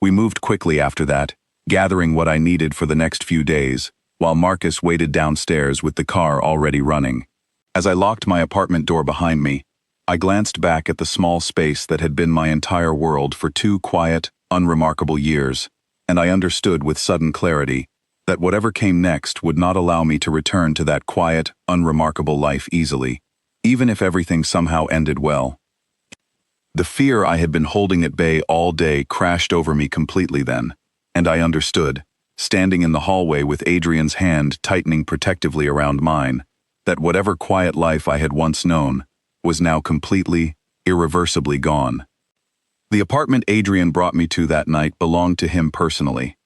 We moved quickly after that, gathering what I needed for the next few days, while Marcus waited downstairs with the car already running. As I locked my apartment door behind me, I glanced back at the small space that had been my entire world for 2 quiet, unremarkable years, and I understood with sudden clarity that whatever came next would not allow me to return to that quiet, unremarkable life easily, even if everything somehow ended well. The fear I had been holding at bay all day crashed over me completely then, and I understood, standing in the hallway with Adrian's hand tightening protectively around mine, that whatever quiet life I had once known was now completely, irreversibly gone. The apartment Adrian brought me to that night belonged to him personally.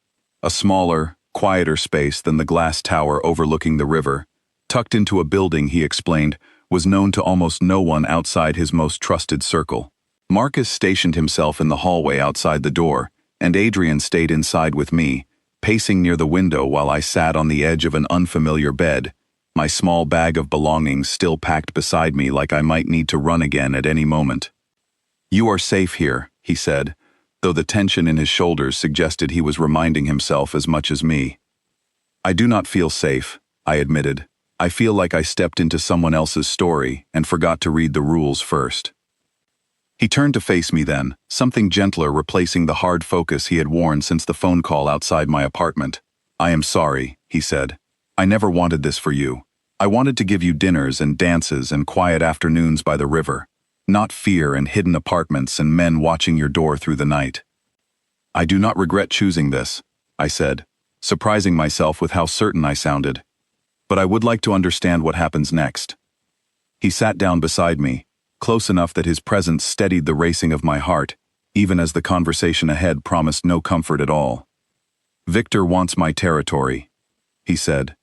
A smaller, quieter space than the glass tower overlooking the river, tucked into a building he explained was known to almost no one outside his most trusted circle. Marcus stationed himself in the hallway outside the door, and Adrian stayed inside with me, pacing near the window while I sat on the edge of an unfamiliar bed, my small bag of belongings still packed beside me like I might need to run again at any moment. "You are safe here," he said, though the tension in his shoulders suggested he was reminding himself as much as me. "I do not feel safe," I admitted. "I feel like I stepped into someone else's story and forgot to read the rules first." He turned to face me then, something gentler replacing the hard focus he had worn since the phone call outside my apartment. "I am sorry," he said. "I never wanted this for you. I wanted to give you dinners and dances and quiet afternoons by the river, not fear and hidden apartments and men watching your door through the night." "I do not regret choosing this," I said, surprising myself with how certain I sounded. "But I would like to understand what happens next." He sat down beside me, close enough that his presence steadied the racing of my heart, even as the conversation ahead promised no comfort at all. "Victor wants my territory," he said.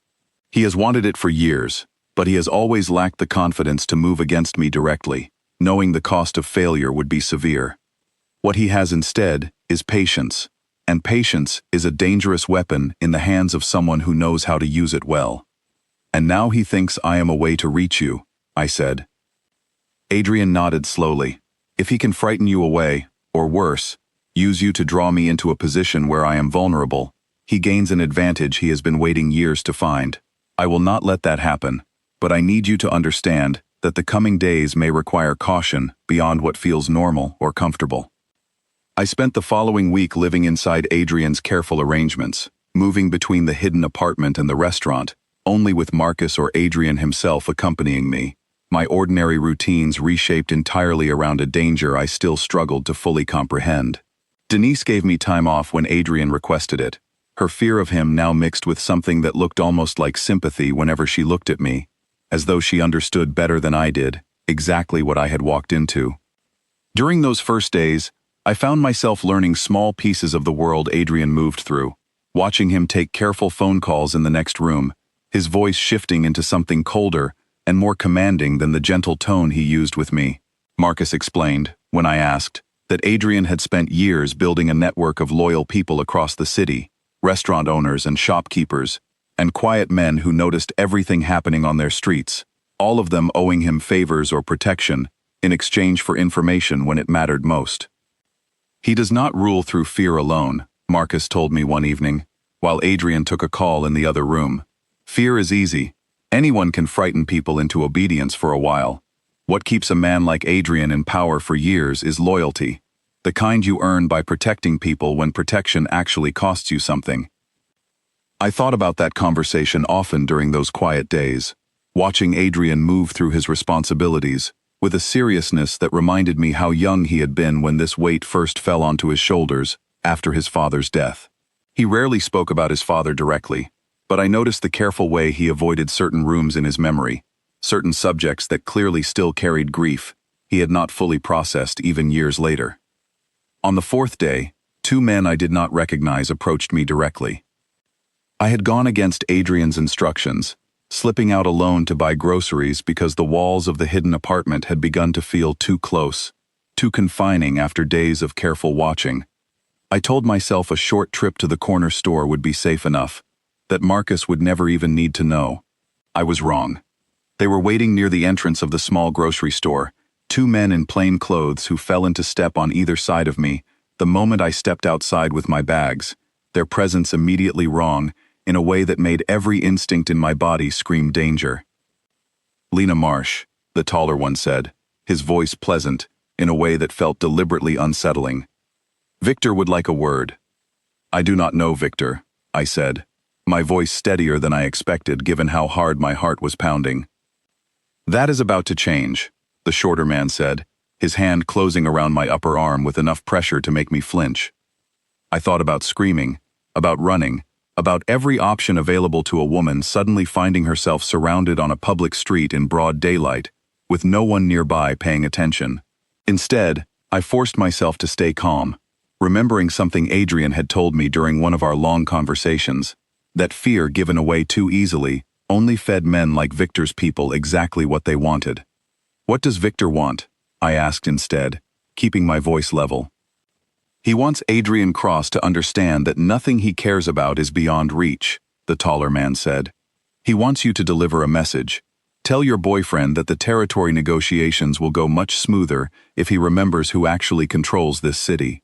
"He has wanted it for years, but he has always lacked the confidence to move against me directly, knowing the cost of failure would be severe. What he has instead is patience, and patience is a dangerous weapon in the hands of someone who knows how to use it well. And now he thinks I am a way to reach you," I said. Adrian nodded slowly. "If he can frighten you away, or worse, use you to draw me into a position where I am vulnerable, he gains an advantage he has been waiting years to find. I will not let that happen, but I need you to understand that the coming days may require caution beyond what feels normal or comfortable." I spent the following week living inside Adrian's careful arrangements, moving between the hidden apartment and the restaurant, only with Marcus or Adrian himself accompanying me, my ordinary routines reshaped entirely around a danger I still struggled to fully comprehend. Denise gave me time off when Adrian requested it, her fear of him now mixed with something that looked almost like sympathy whenever she looked at me, as though she understood better than I did exactly what I had walked into. During those first days, I found myself learning small pieces of the world Adrian moved through, watching him take careful phone calls in the next room, his voice shifting into something colder and more commanding than the gentle tone he used with me. Marcus explained, when I asked, that Adrian had spent years building a network of loyal people across the city, restaurant owners and shopkeepers, and quiet men who noticed everything happening on their streets, all of them owing him favors or protection in exchange for information when it mattered most. "He does not rule through fear alone," Marcus told me one evening, while Adrian took a call in the other room. "Fear is easy. Anyone can frighten people into obedience for a while. What keeps a man like Adrian in power for years is loyalty, the kind you earn by protecting people when protection actually costs you something." I thought about that conversation often during those quiet days, watching Adrian move through his responsibilities, with a seriousness that reminded me how young he had been when this weight first fell onto his shoulders after his father's death. He rarely spoke about his father directly, but I noticed the careful way he avoided certain rooms in his memory, certain subjects that clearly still carried grief he had not fully processed even years later. On the fourth day, two men I did not recognize approached me directly. I had gone against Adrian's instructions, slipping out alone to buy groceries because the walls of the hidden apartment had begun to feel too close, too confining after days of careful watching. I told myself a short trip to the corner store would be safe enough, that Marcus would never even need to know. I was wrong. They were waiting near the entrance of the small grocery store, two men in plain clothes who fell into step on either side of me the moment I stepped outside with my bags, their presence immediately wrong in a way that made every instinct in my body scream danger. "Lena Marsh," the taller one said, his voice pleasant, in a way that felt deliberately unsettling. "Victor would like a word." "I do not know Victor," I said, my voice steadier than I expected given how hard my heart was pounding. "That is about to change," the shorter man said, his hand closing around my upper arm with enough pressure to make me flinch. I thought about screaming, about running, about every option available to a woman suddenly finding herself surrounded on a public street in broad daylight, with no one nearby paying attention. Instead, I forced myself to stay calm, remembering something Adrian had told me during one of our long conversations, that fear given away too easily only fed men like Victor's people exactly what they wanted. "What does Victor want?" I asked instead, keeping my voice level. "He wants Adrian Cross to understand that nothing he cares about is beyond reach," the taller man said. "He wants you to deliver a message, Tell your boyfriend that the territory negotiations will go much smoother if he remembers who actually controls this city."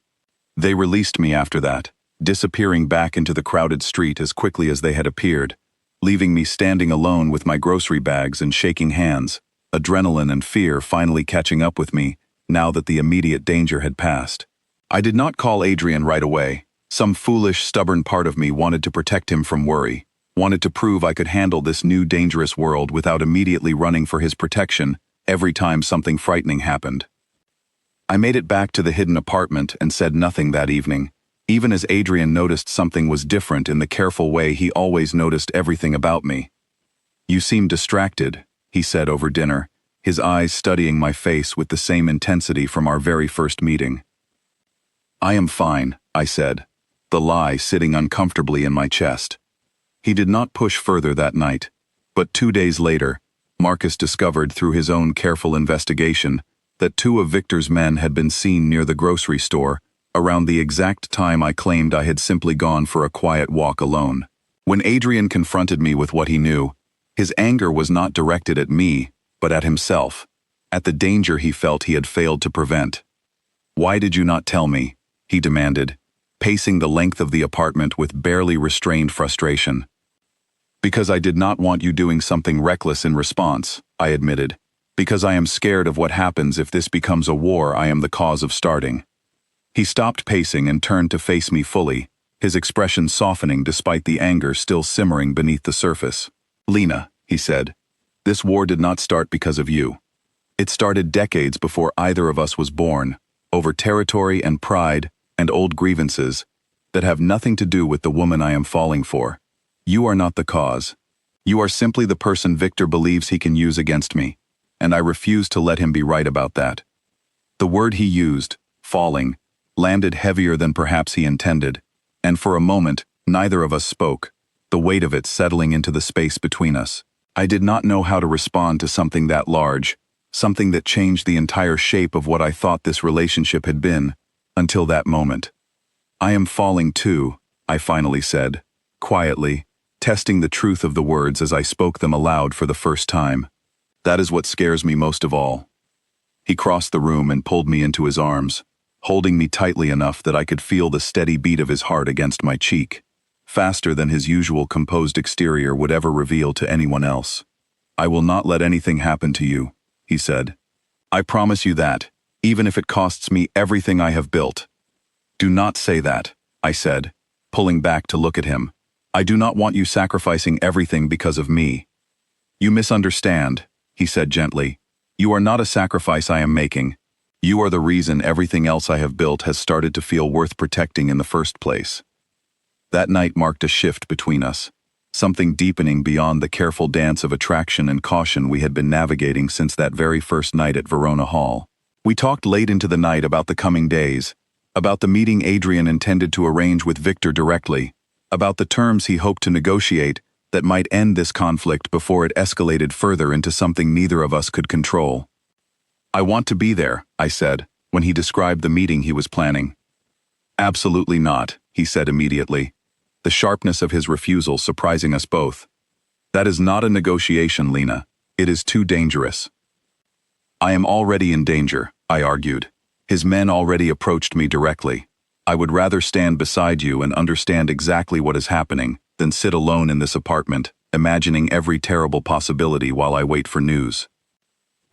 They released me after that, disappearing back into the crowded street as quickly as they had appeared, leaving me standing alone with my grocery bags and shaking hands, adrenaline and fear finally catching up with me now that the immediate danger had passed. I did not call Adrian right away. Some foolish, stubborn part of me wanted to protect him from worry, wanted to prove I could handle this new dangerous world without immediately running for his protection every time something frightening happened. I made it back to the hidden apartment and said nothing that evening, even as Adrian noticed something was different in the careful way he always noticed everything about me. "You seem distracted," he said over dinner, his eyes studying my face with the same intensity from our very first meeting. "I am fine," I said, the lie sitting uncomfortably in my chest. He did not push further that night, but 2 days later, Marcus discovered through his own careful investigation that 2 of Victor's men had been seen near the grocery store around the exact time I claimed I had simply gone for a quiet walk alone. When Adrian confronted me with what he knew, his anger was not directed at me, but at himself, at the danger he felt he had failed to prevent. "Why did you not tell me?" he demanded, pacing the length of the apartment with barely restrained frustration. "Because I did not want you doing something reckless in response," I admitted. "Because I am scared of what happens if this becomes a war I am the cause of starting." He stopped pacing and turned to face me fully, his expression softening despite the anger still simmering beneath the surface. "Lena," he said, "this war did not start because of you. It started decades before either of us was born, over territory and pride and old grievances that have nothing to do with the woman I am falling for. You are not the cause. You are simply the person Victor believes he can use against me, and I refuse to let him be right about that." The word he used, falling, landed heavier than perhaps he intended, and for a moment, neither of us spoke, the weight of it settling into the space between us. I did not know how to respond to something that large, something that changed the entire shape of what I thought this relationship had been, until that moment. "I am falling too," I finally said, quietly, testing the truth of the words as I spoke them aloud for the first time. "That is what scares me most of all." He crossed the room and pulled me into his arms, holding me tightly enough that I could feel the steady beat of his heart against my cheek, faster than his usual composed exterior would ever reveal to anyone else. "I will not let anything happen to you," he said. "I promise you that, even if it costs me everything I have built." "Do not say that," I said, pulling back to look at him. "I do not want you sacrificing everything because of me." "You misunderstand," he said gently. "You are not a sacrifice I am making. You are the reason everything else I have built has started to feel worth protecting in the first place." That night marked a shift between us, something deepening beyond the careful dance of attraction and caution we had been navigating since that very first night at Verona Hall. We talked late into the night about the coming days, about the meeting Adrian intended to arrange with Victor directly, about the terms he hoped to negotiate that might end this conflict before it escalated further into something neither of us could control. "I want to be there," I said, when he described the meeting he was planning. "Absolutely not," he said immediately, the sharpness of his refusal surprising us both. "That is not a negotiation, Lena. It is too dangerous." "I am already in danger," I argued. "His men already approached me directly. I would rather stand beside you and understand exactly what is happening than sit alone in this apartment, imagining every terrible possibility while I wait for news."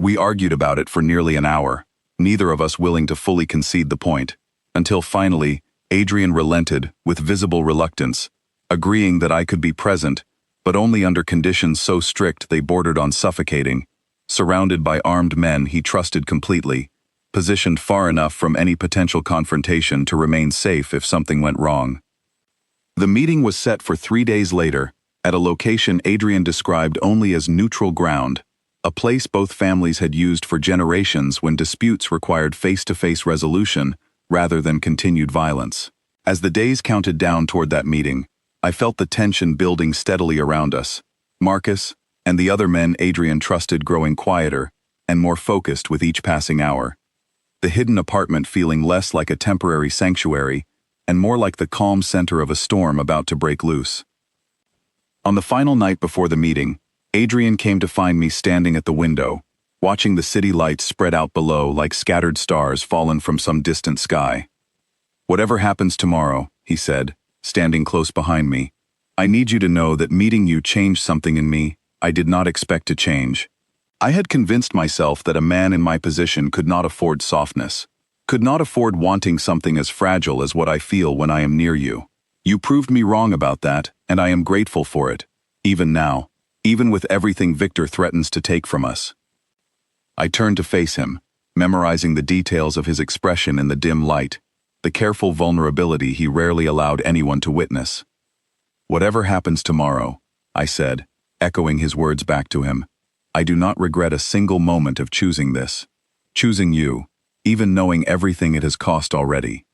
We argued about it for nearly an hour, neither of us willing to fully concede the point, until finally, Adrian relented with visible reluctance, agreeing that I could be present, but only under conditions so strict they bordered on suffocating, surrounded by armed men he trusted completely, positioned far enough from any potential confrontation to remain safe if something went wrong. The meeting was set for 3 days later, at a location Adrian described only as neutral ground, a place both families had used for generations when disputes required face-to-face resolution rather than continued violence. As the days counted down toward that meeting, I felt the tension building steadily around us, Marcus and the other men Adrian trusted growing quieter and more focused with each passing hour. The hidden apartment feeling less like a temporary sanctuary and more like the calm center of a storm about to break loose. On the final night before the meeting, Adrian came to find me standing at the window, watching the city lights spread out below like scattered stars fallen from some distant sky. "Whatever happens tomorrow," he said, standing close behind me, "I need you to know that meeting you changed something in me I did not expect to change." I had convinced myself that a man in my position could not afford softness, could not afford wanting something as fragile as what I feel when I am near you. You proved me wrong about that, and I am grateful for it, even now, even with everything Victor threatens to take from us. I turned to face him, memorizing the details of his expression in the dim light, the careful vulnerability he rarely allowed anyone to witness. "Whatever happens tomorrow," I said, echoing his words back to him, "I do not regret a single moment of choosing this. Choosing you, even knowing everything it has cost already."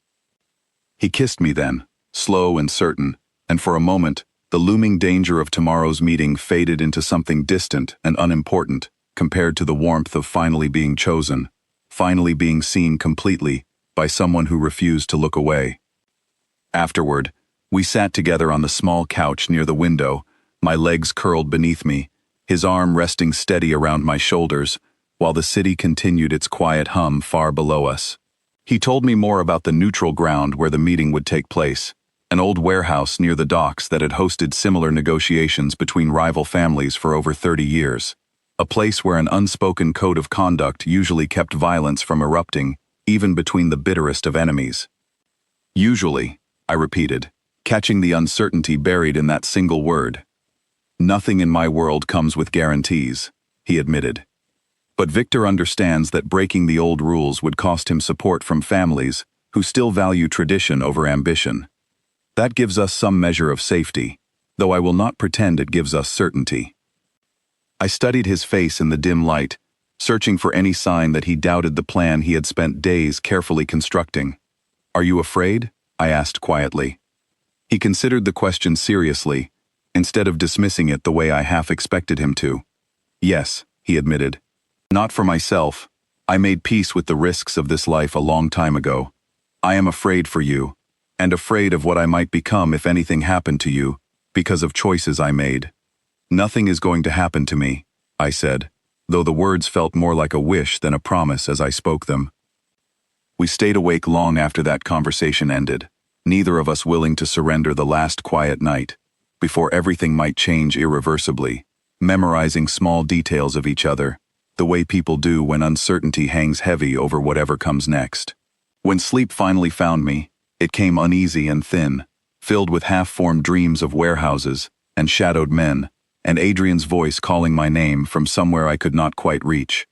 He kissed me then, slow and certain, and for a moment, the looming danger of tomorrow's meeting faded into something distant and unimportant compared to the warmth of finally being chosen, finally being seen completely by someone who refused to look away. Afterward, we sat together on the small couch near the window, my legs curled beneath me, his arm resting steady around my shoulders, while the city continued its quiet hum far below us. He told me more about the neutral ground where the meeting would take place, an old warehouse near the docks that had hosted similar negotiations between rival families for over 30 years, a place where an unspoken code of conduct usually kept violence from erupting, even between the bitterest of enemies. "Usually," I repeated, catching the uncertainty buried in that single word. "Nothing in my world comes with guarantees," he admitted. "But Victor understands that breaking the old rules would cost him support from families who still value tradition over ambition. That gives us some measure of safety, though I will not pretend it gives us certainty." I studied his face in the dim light, searching for any sign that he doubted the plan he had spent days carefully constructing. "Are you afraid?" I asked quietly. He considered the question seriously, instead of dismissing it the way I half expected him to. "Yes," he admitted. "Not for myself. I made peace with the risks of this life a long time ago. I am afraid for you, and afraid of what I might become if anything happened to you, because of choices I made." "Nothing is going to happen to me," I said, though the words felt more like a wish than a promise as I spoke them. We stayed awake long after that conversation ended, neither of us willing to surrender the last quiet night, before everything might change irreversibly, memorizing small details of each other, the way people do when uncertainty hangs heavy over whatever comes next. When sleep finally found me, it came uneasy and thin, filled with half-formed dreams of warehouses and shadowed men, and Adrian's voice calling my name from somewhere I could not quite reach.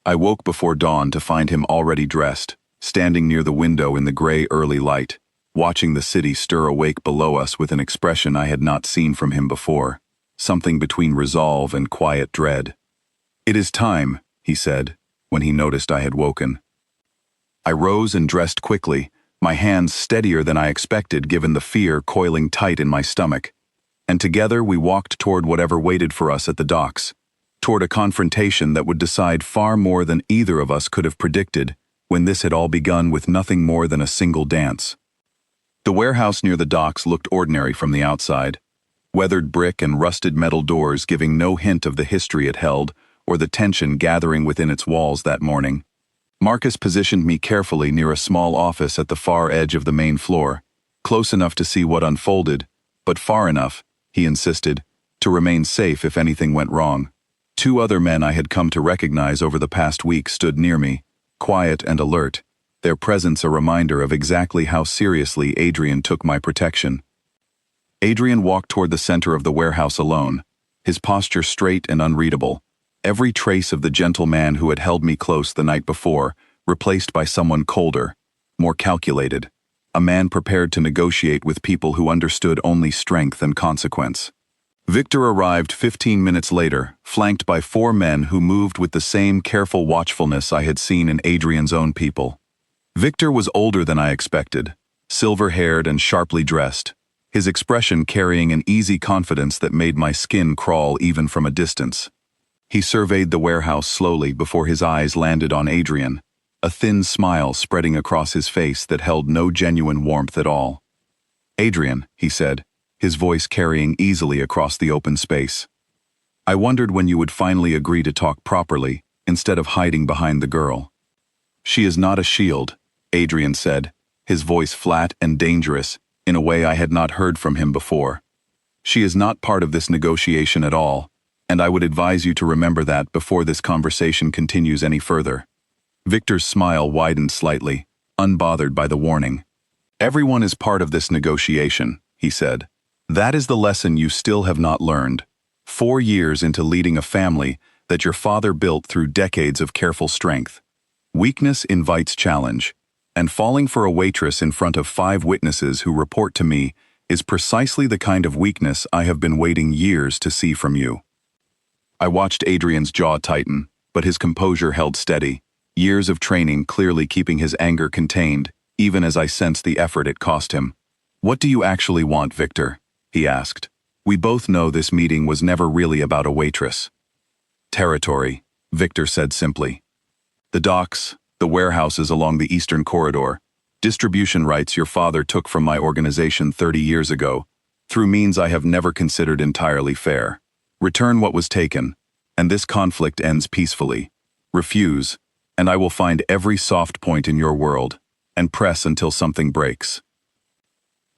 I woke before dawn to find him already dressed, standing near the window in the gray early light, watching the city stir awake below us with an expression I had not seen from him before, something between resolve and quiet dread. "It is time," he said, when he noticed I had woken. I rose and dressed quickly, my hands steadier than I expected given the fear coiling tight in my stomach, and together we walked toward whatever waited for us at the docks, toward a confrontation that would decide far more than either of us could have predicted when this had all begun with nothing more than a single dance. The warehouse near the docks looked ordinary from the outside, weathered brick and rusted metal doors giving no hint of the history it held or the tension gathering within its walls that morning. Marcus positioned me carefully near a small office at the far edge of the main floor, close enough to see what unfolded, but far enough, he insisted, to remain safe if anything went wrong. Two other men I had come to recognize over the past week stood near me, quiet and alert, their presence a reminder of exactly how seriously Adrian took my protection. Adrian walked toward the center of the warehouse alone, his posture straight and unreadable, every trace of the gentle man who had held me close the night before, replaced by someone colder, more calculated, a man prepared to negotiate with people who understood only strength and consequence. Victor arrived 15 minutes later, flanked by 4 men who moved with the same careful watchfulness I had seen in Adrian's own people. Victor was older than I expected, silver-haired and sharply dressed, his expression carrying an easy confidence that made my skin crawl even from a distance. He surveyed the warehouse slowly before his eyes landed on Adrian, a thin smile spreading across his face that held no genuine warmth at all. "Adrian," he said, his voice carrying easily across the open space. I wondered when you would finally agree to talk properly, instead of hiding behind the girl. She is not a shield, Adrian said, his voice flat and dangerous, in a way I had not heard from him before. She is not part of this negotiation at all, and I would advise you to remember that before this conversation continues any further. Victor's smile widened slightly, unbothered by the warning. Everyone is part of this negotiation, he said. That is the lesson you still have not learned. 4 years into leading a family that your father built through decades of careful strength. Weakness invites challenge, and falling for a waitress in front of 5 witnesses who report to me is precisely the kind of weakness I have been waiting years to see from you. I watched Adrian's jaw tighten, but his composure held steady, years of training clearly keeping his anger contained, even as I sensed the effort it cost him. What do you actually want, Victor? He asked. We both know this meeting was never really about a waitress. Territory, Victor said simply. The docks, the warehouses along the eastern corridor, distribution rights your father took from my organization 30 years ago, through means I have never considered entirely fair. Return what was taken, and this conflict ends peacefully. Refuse, and I will find every soft point in your world, and press until something breaks.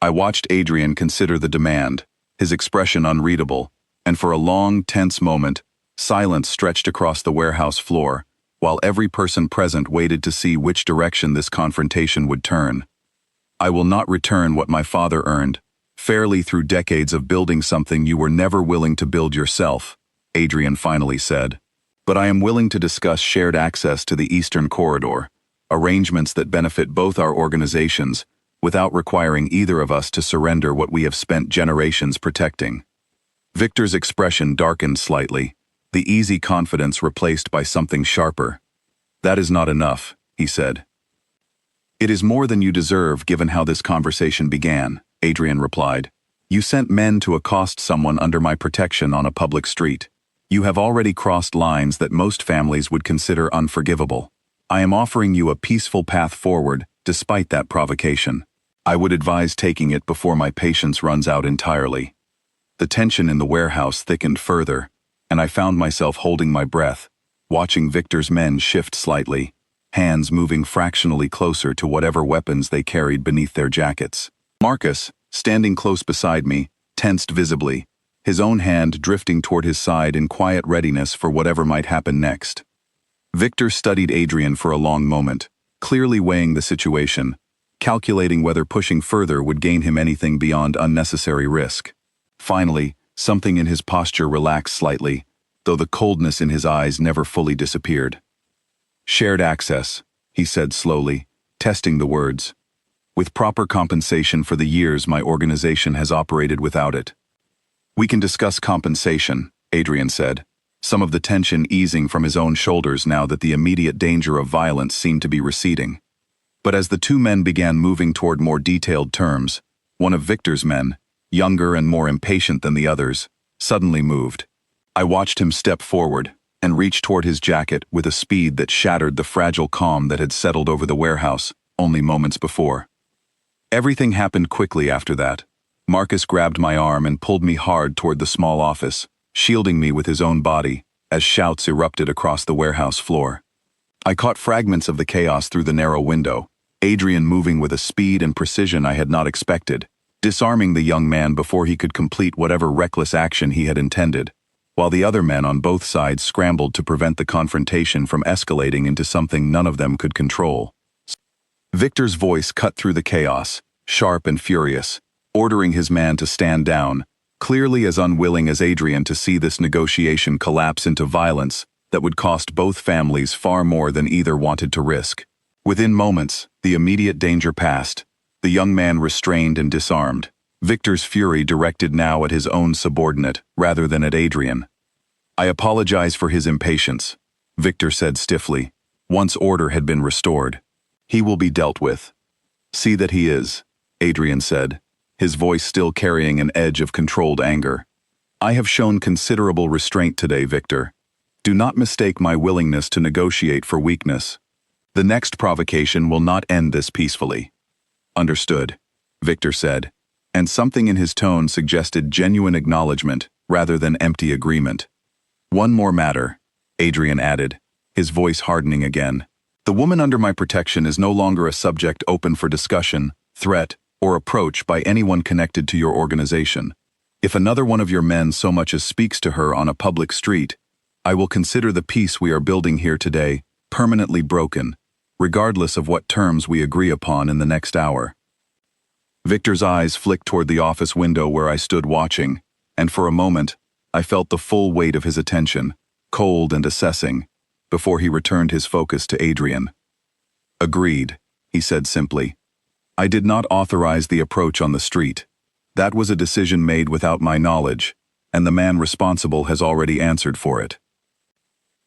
I watched Adrian consider the demand, his expression unreadable, and for a long, tense moment, silence stretched across the warehouse floor, while every person present waited to see which direction this confrontation would turn. I will not return what my father earned, fairly through decades of building something you were never willing to build yourself, Adrian finally said. But I am willing to discuss shared access to the Eastern Corridor, arrangements that benefit both our organizations, without requiring either of us to surrender what we have spent generations protecting. Victor's expression darkened slightly, the easy confidence replaced by something sharper. That is not enough, he said. It is more than you deserve given how this conversation began, Adrian replied. You sent men to accost someone under my protection on a public street. You have already crossed lines that most families would consider unforgivable. I am offering you a peaceful path forward, despite that provocation. I would advise taking it before my patience runs out entirely. The tension in the warehouse thickened further, and I found myself holding my breath, watching Victor's men shift slightly, hands moving fractionally closer to whatever weapons they carried beneath their jackets. Marcus, standing close beside me, tensed visibly, his own hand drifting toward his side in quiet readiness for whatever might happen next. Victor studied Adrian for a long moment, clearly weighing the situation, calculating whether pushing further would gain him anything beyond unnecessary risk. Finally, something in his posture relaxed slightly, though the coldness in his eyes never fully disappeared. Shared access, he said slowly, testing the words. With proper compensation for the years my organization has operated without it. We can discuss compensation, Adrian said, some of the tension easing from his own shoulders now that the immediate danger of violence seemed to be receding. But as the 2 men began moving toward more detailed terms, one of Victor's men, younger and more impatient than the others, suddenly moved. I watched him step forward and reach toward his jacket with a speed that shattered the fragile calm that had settled over the warehouse only moments before. Everything happened quickly after that. Marcus grabbed my arm and pulled me hard toward the small office, shielding me with his own body, as shouts erupted across the warehouse floor. I caught fragments of the chaos through the narrow window, Adrian moving with a speed and precision I had not expected, disarming the young man before he could complete whatever reckless action he had intended, while the other men on both sides scrambled to prevent the confrontation from escalating into something none of them could control. Victor's voice cut through the chaos, sharp and furious, ordering his man to stand down, clearly as unwilling as Adrian to see this negotiation collapse into violence that would cost both families far more than either wanted to risk. Within moments, the immediate danger passed, the young man restrained and disarmed, Victor's fury directed now at his own subordinate rather than at Adrian. I apologize for his impatience, Victor said stiffly, once order had been restored. He will be dealt with. See that he is, Adrian said, his voice still carrying an edge of controlled anger. I have shown considerable restraint today, Victor. Do not mistake my willingness to negotiate for weakness. The next provocation will not end this peacefully. Understood, Victor said, and something in his tone suggested genuine acknowledgement rather than empty agreement. One more matter, Adrian added, his voice hardening again. The woman under my protection is no longer a subject open for discussion, threat, or approach by anyone connected to your organization. If another one of your men so much as speaks to her on a public street, I will consider the peace we are building here today permanently broken, regardless of what terms we agree upon in the next hour. Victor's eyes flicked toward the office window where I stood watching, and for a moment, I felt the full weight of his attention, cold and assessing, before he returned his focus to Adrian. Agreed, he said simply. I did not authorize the approach on the street. That was a decision made without my knowledge, and the man responsible has already answered for it.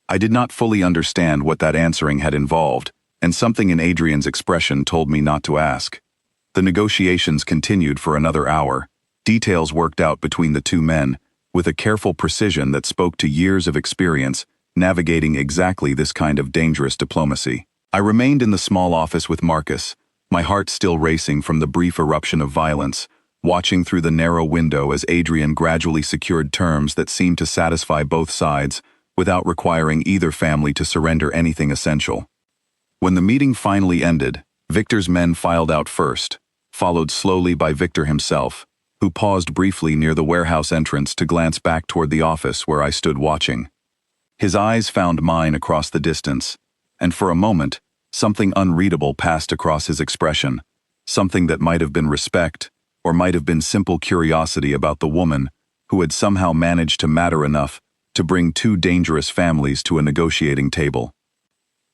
I did not fully understand what that answering had involved, and something in Adrian's expression told me not to ask. The negotiations continued for another hour, details worked out between the two men, with a careful precision that spoke to years of experience navigating exactly this kind of dangerous diplomacy. I remained in the small office with Marcus, my heart still racing from the brief eruption of violence, watching through the narrow window as Adrian gradually secured terms that seemed to satisfy both sides without requiring either family to surrender anything essential. When the meeting finally ended, Victor's men filed out first, followed slowly by Victor himself, who paused briefly near the warehouse entrance to glance back toward the office where I stood watching. His eyes found mine across the distance, and for a moment, something unreadable passed across his expression, something that might have been respect, or might have been simple curiosity about the woman who had somehow managed to matter enough to bring two dangerous families to a negotiating table.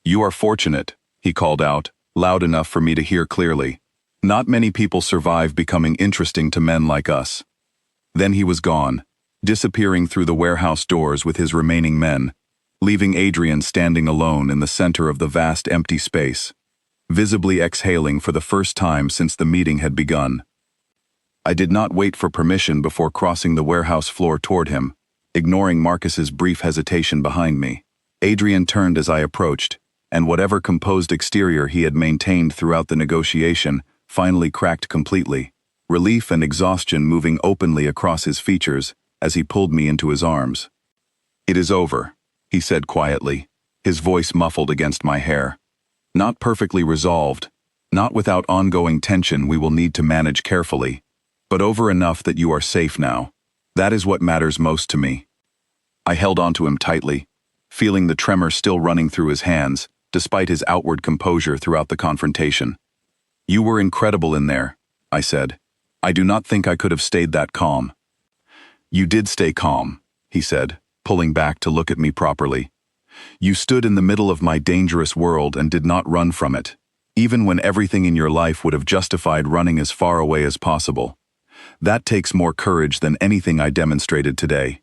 You are fortunate, he called out, loud enough for me to hear clearly. Not many people survive becoming interesting to men like us. Then he was gone, disappearing through the warehouse doors with his remaining men, leaving Adrian standing alone in the center of the vast empty space, visibly exhaling for the first time since the meeting had begun. I did not wait for permission before crossing the warehouse floor toward him, ignoring Marcus's brief hesitation behind me. Adrian turned as I approached, and whatever composed exterior he had maintained throughout the negotiation finally cracked completely, relief and exhaustion moving openly across his features as he pulled me into his arms. It is over, he said quietly, his voice muffled against my hair. Not perfectly resolved, not without ongoing tension we will need to manage carefully, but over enough that you are safe now. That is what matters most to me. I held onto him tightly, feeling the tremor still running through his hands, despite his outward composure throughout the confrontation. You were incredible in there, I said. I do not think I could have stayed that calm. You did stay calm, he said, pulling back to look at me properly. You stood in the middle of my dangerous world and did not run from it, even when everything in your life would have justified running as far away as possible. That takes more courage than anything I demonstrated today.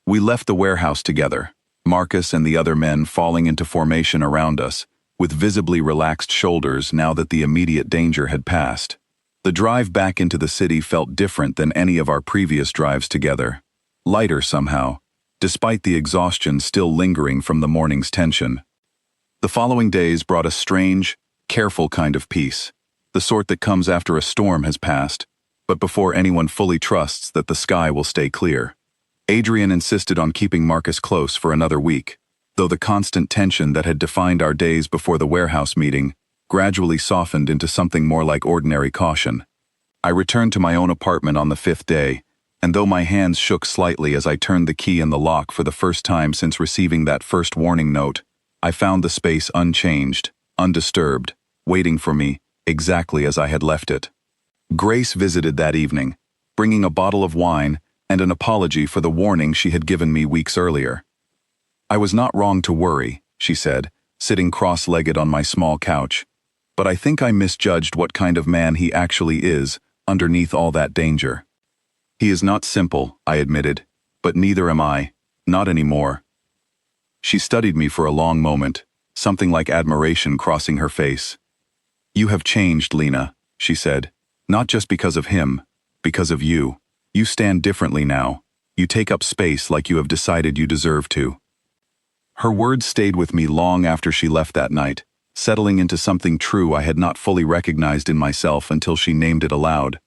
We left the warehouse together, Marcus and the other men falling into formation around us, with visibly relaxed shoulders now that the immediate danger had passed. The drive back into the city felt different than any of our previous drives together, lighter somehow, despite the exhaustion still lingering from the morning's tension. The following days brought a strange, careful kind of peace, the sort that comes after a storm has passed, but before anyone fully trusts that the sky will stay clear. Adrian insisted on keeping Marcus close for another week, though the constant tension that had defined our days before the warehouse meeting gradually softened into something more like ordinary caution. I returned to my own apartment on the 5th day, and though my hands shook slightly as I turned the key in the lock for the first time since receiving that first warning note, I found the space unchanged, undisturbed, waiting for me, exactly as I had left it. Grace visited that evening, bringing a bottle of wine and an apology for the warning she had given me weeks earlier. I was not wrong to worry, she said, sitting cross-legged on my small couch, but I think I misjudged what kind of man he actually is underneath all that danger. He is not simple, I admitted, but neither am I, not anymore. She studied me for a long moment, something like admiration crossing her face. You have changed, Lena, she said, not just because of him, because of you. You stand differently now. You take up space like you have decided you deserve to. Her words stayed with me long after she left that night, settling into something true I had not fully recognized in myself until she named it aloud.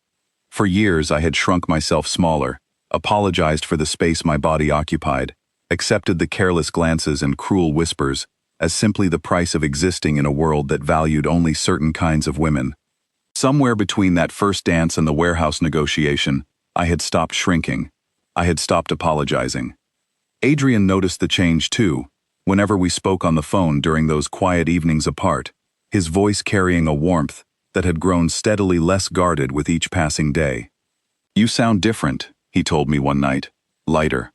For years I had shrunk myself smaller, apologized for the space my body occupied, accepted the careless glances and cruel whispers as simply the price of existing in a world that valued only certain kinds of women. Somewhere between that first dance and the warehouse negotiation, I had stopped shrinking. I had stopped apologizing. Adrian noticed the change too, whenever we spoke on the phone during those quiet evenings apart, his voice carrying a warmth that had grown steadily less guarded with each passing day. "You sound different," he told me one night, lighter.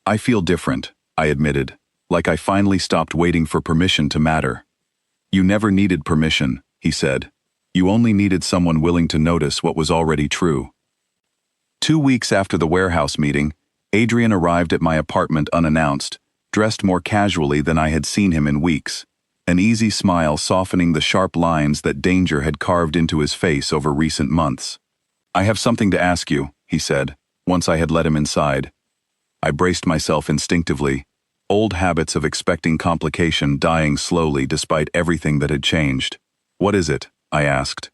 "I feel different," I admitted, like I finally stopped waiting for permission to matter. "You never needed permission," he said. "You only needed someone willing to notice what was already true." 2 weeks after the warehouse meeting, Adrian arrived at my apartment unannounced, dressed more casually than I had seen him in weeks, an easy smile softening the sharp lines that danger had carved into his face over recent months. "I have something to ask you," he said, once I had let him inside. I braced myself instinctively, old habits of expecting complication dying slowly despite everything that had changed. "What is it?" I asked.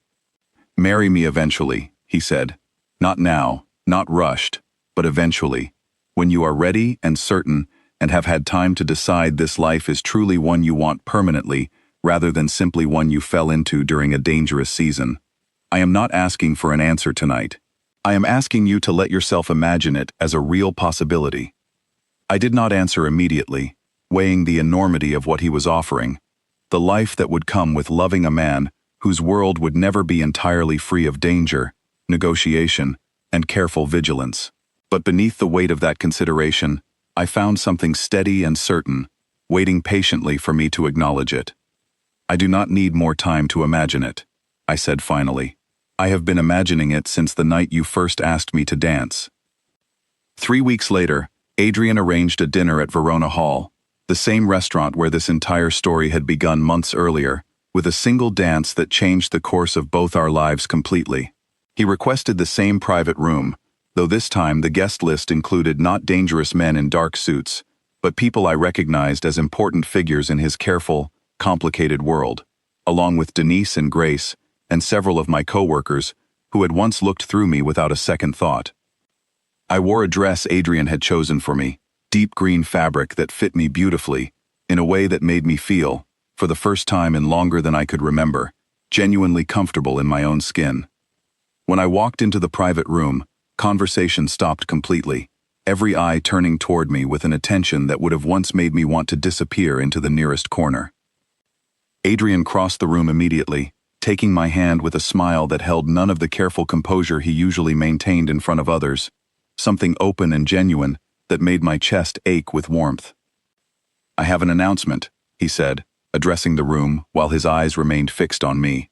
"Marry me eventually," he said. "Not now, not rushed, but eventually, when you are ready and certain and have had time to decide this life is truly one you want permanently rather than simply one you fell into during a dangerous season. I am not asking for an answer tonight. I am asking you to let yourself imagine it as a real possibility." I did not answer immediately, weighing the enormity of what he was offering, the life that would come with loving a man whose world would never be entirely free of danger, negotiation, and careful vigilance. But beneath the weight of that consideration, I found something steady and certain, waiting patiently for me to acknowledge it. "I do not need more time to imagine it," I said finally. "I have been imagining it since the night you first asked me to dance." 3 weeks later, Adrian arranged a dinner at Verona Hall, the same restaurant where this entire story had begun months earlier, with a single dance that changed the course of both our lives completely. He requested the same private room, though this time the guest list included not dangerous men in dark suits, but people I recognized as important figures in his careful, complicated world, along with Denise and Grace, and several of my co-workers, who had once looked through me without a second thought. I wore a dress Adrian had chosen for me, deep green fabric that fit me beautifully, in a way that made me feel, for the first time in longer than I could remember, genuinely comfortable in my own skin. When I walked into the private room, conversation stopped completely, every eye turning toward me with an attention that would have once made me want to disappear into the nearest corner. Adrian crossed the room immediately, taking my hand with a smile that held none of the careful composure he usually maintained in front of others, something open and genuine that made my chest ache with warmth. "I have an announcement," he said, addressing the room while his eyes remained fixed on me.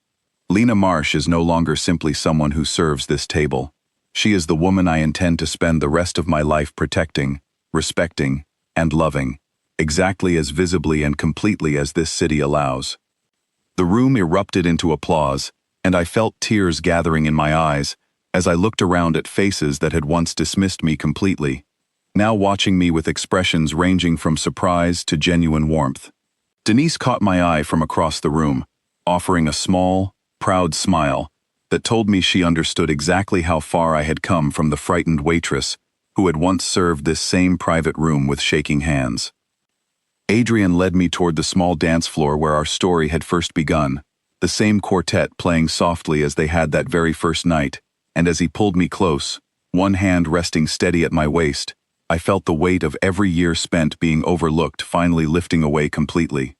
"Lena Marsh is no longer simply someone who serves this table. She is the woman I intend to spend the rest of my life protecting, respecting, and loving, exactly as visibly and completely as this city allows." The room erupted into applause, and I felt tears gathering in my eyes as I looked around at faces that had once dismissed me completely, now watching me with expressions ranging from surprise to genuine warmth. Denise caught my eye from across the room, offering a small, proud smile that told me she understood exactly how far I had come from the frightened waitress who had once served this same private room with shaking hands. Adrian led me toward the small dance floor where our story had first begun, the same quartet playing softly as they had that very first night, and as he pulled me close, one hand resting steady at my waist, I felt the weight of every year spent being overlooked finally lifting away completely.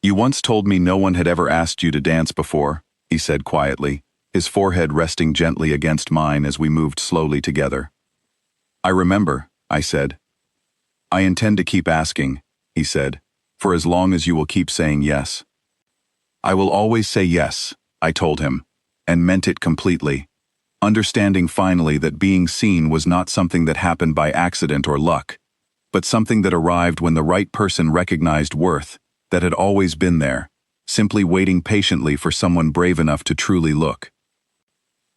"You once told me no one had ever asked you to dance before," he said quietly, his forehead resting gently against mine as we moved slowly together. "I remember," I said. "I intend to keep asking," he said, "for as long as you will keep saying yes." "I will always say yes," I told him, and meant it completely, understanding finally that being seen was not something that happened by accident or luck, but something that arrived when the right person recognized worth that had always been there, simply waiting patiently for someone brave enough to truly look.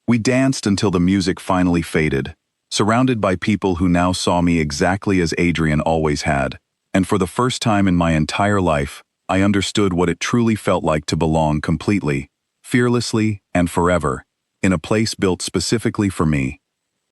We danced until the music finally faded, surrounded by people who now saw me exactly as Adrian always had, and for the first time in my entire life, I understood what it truly felt like to belong completely, fearlessly, and forever, in a place built specifically for me.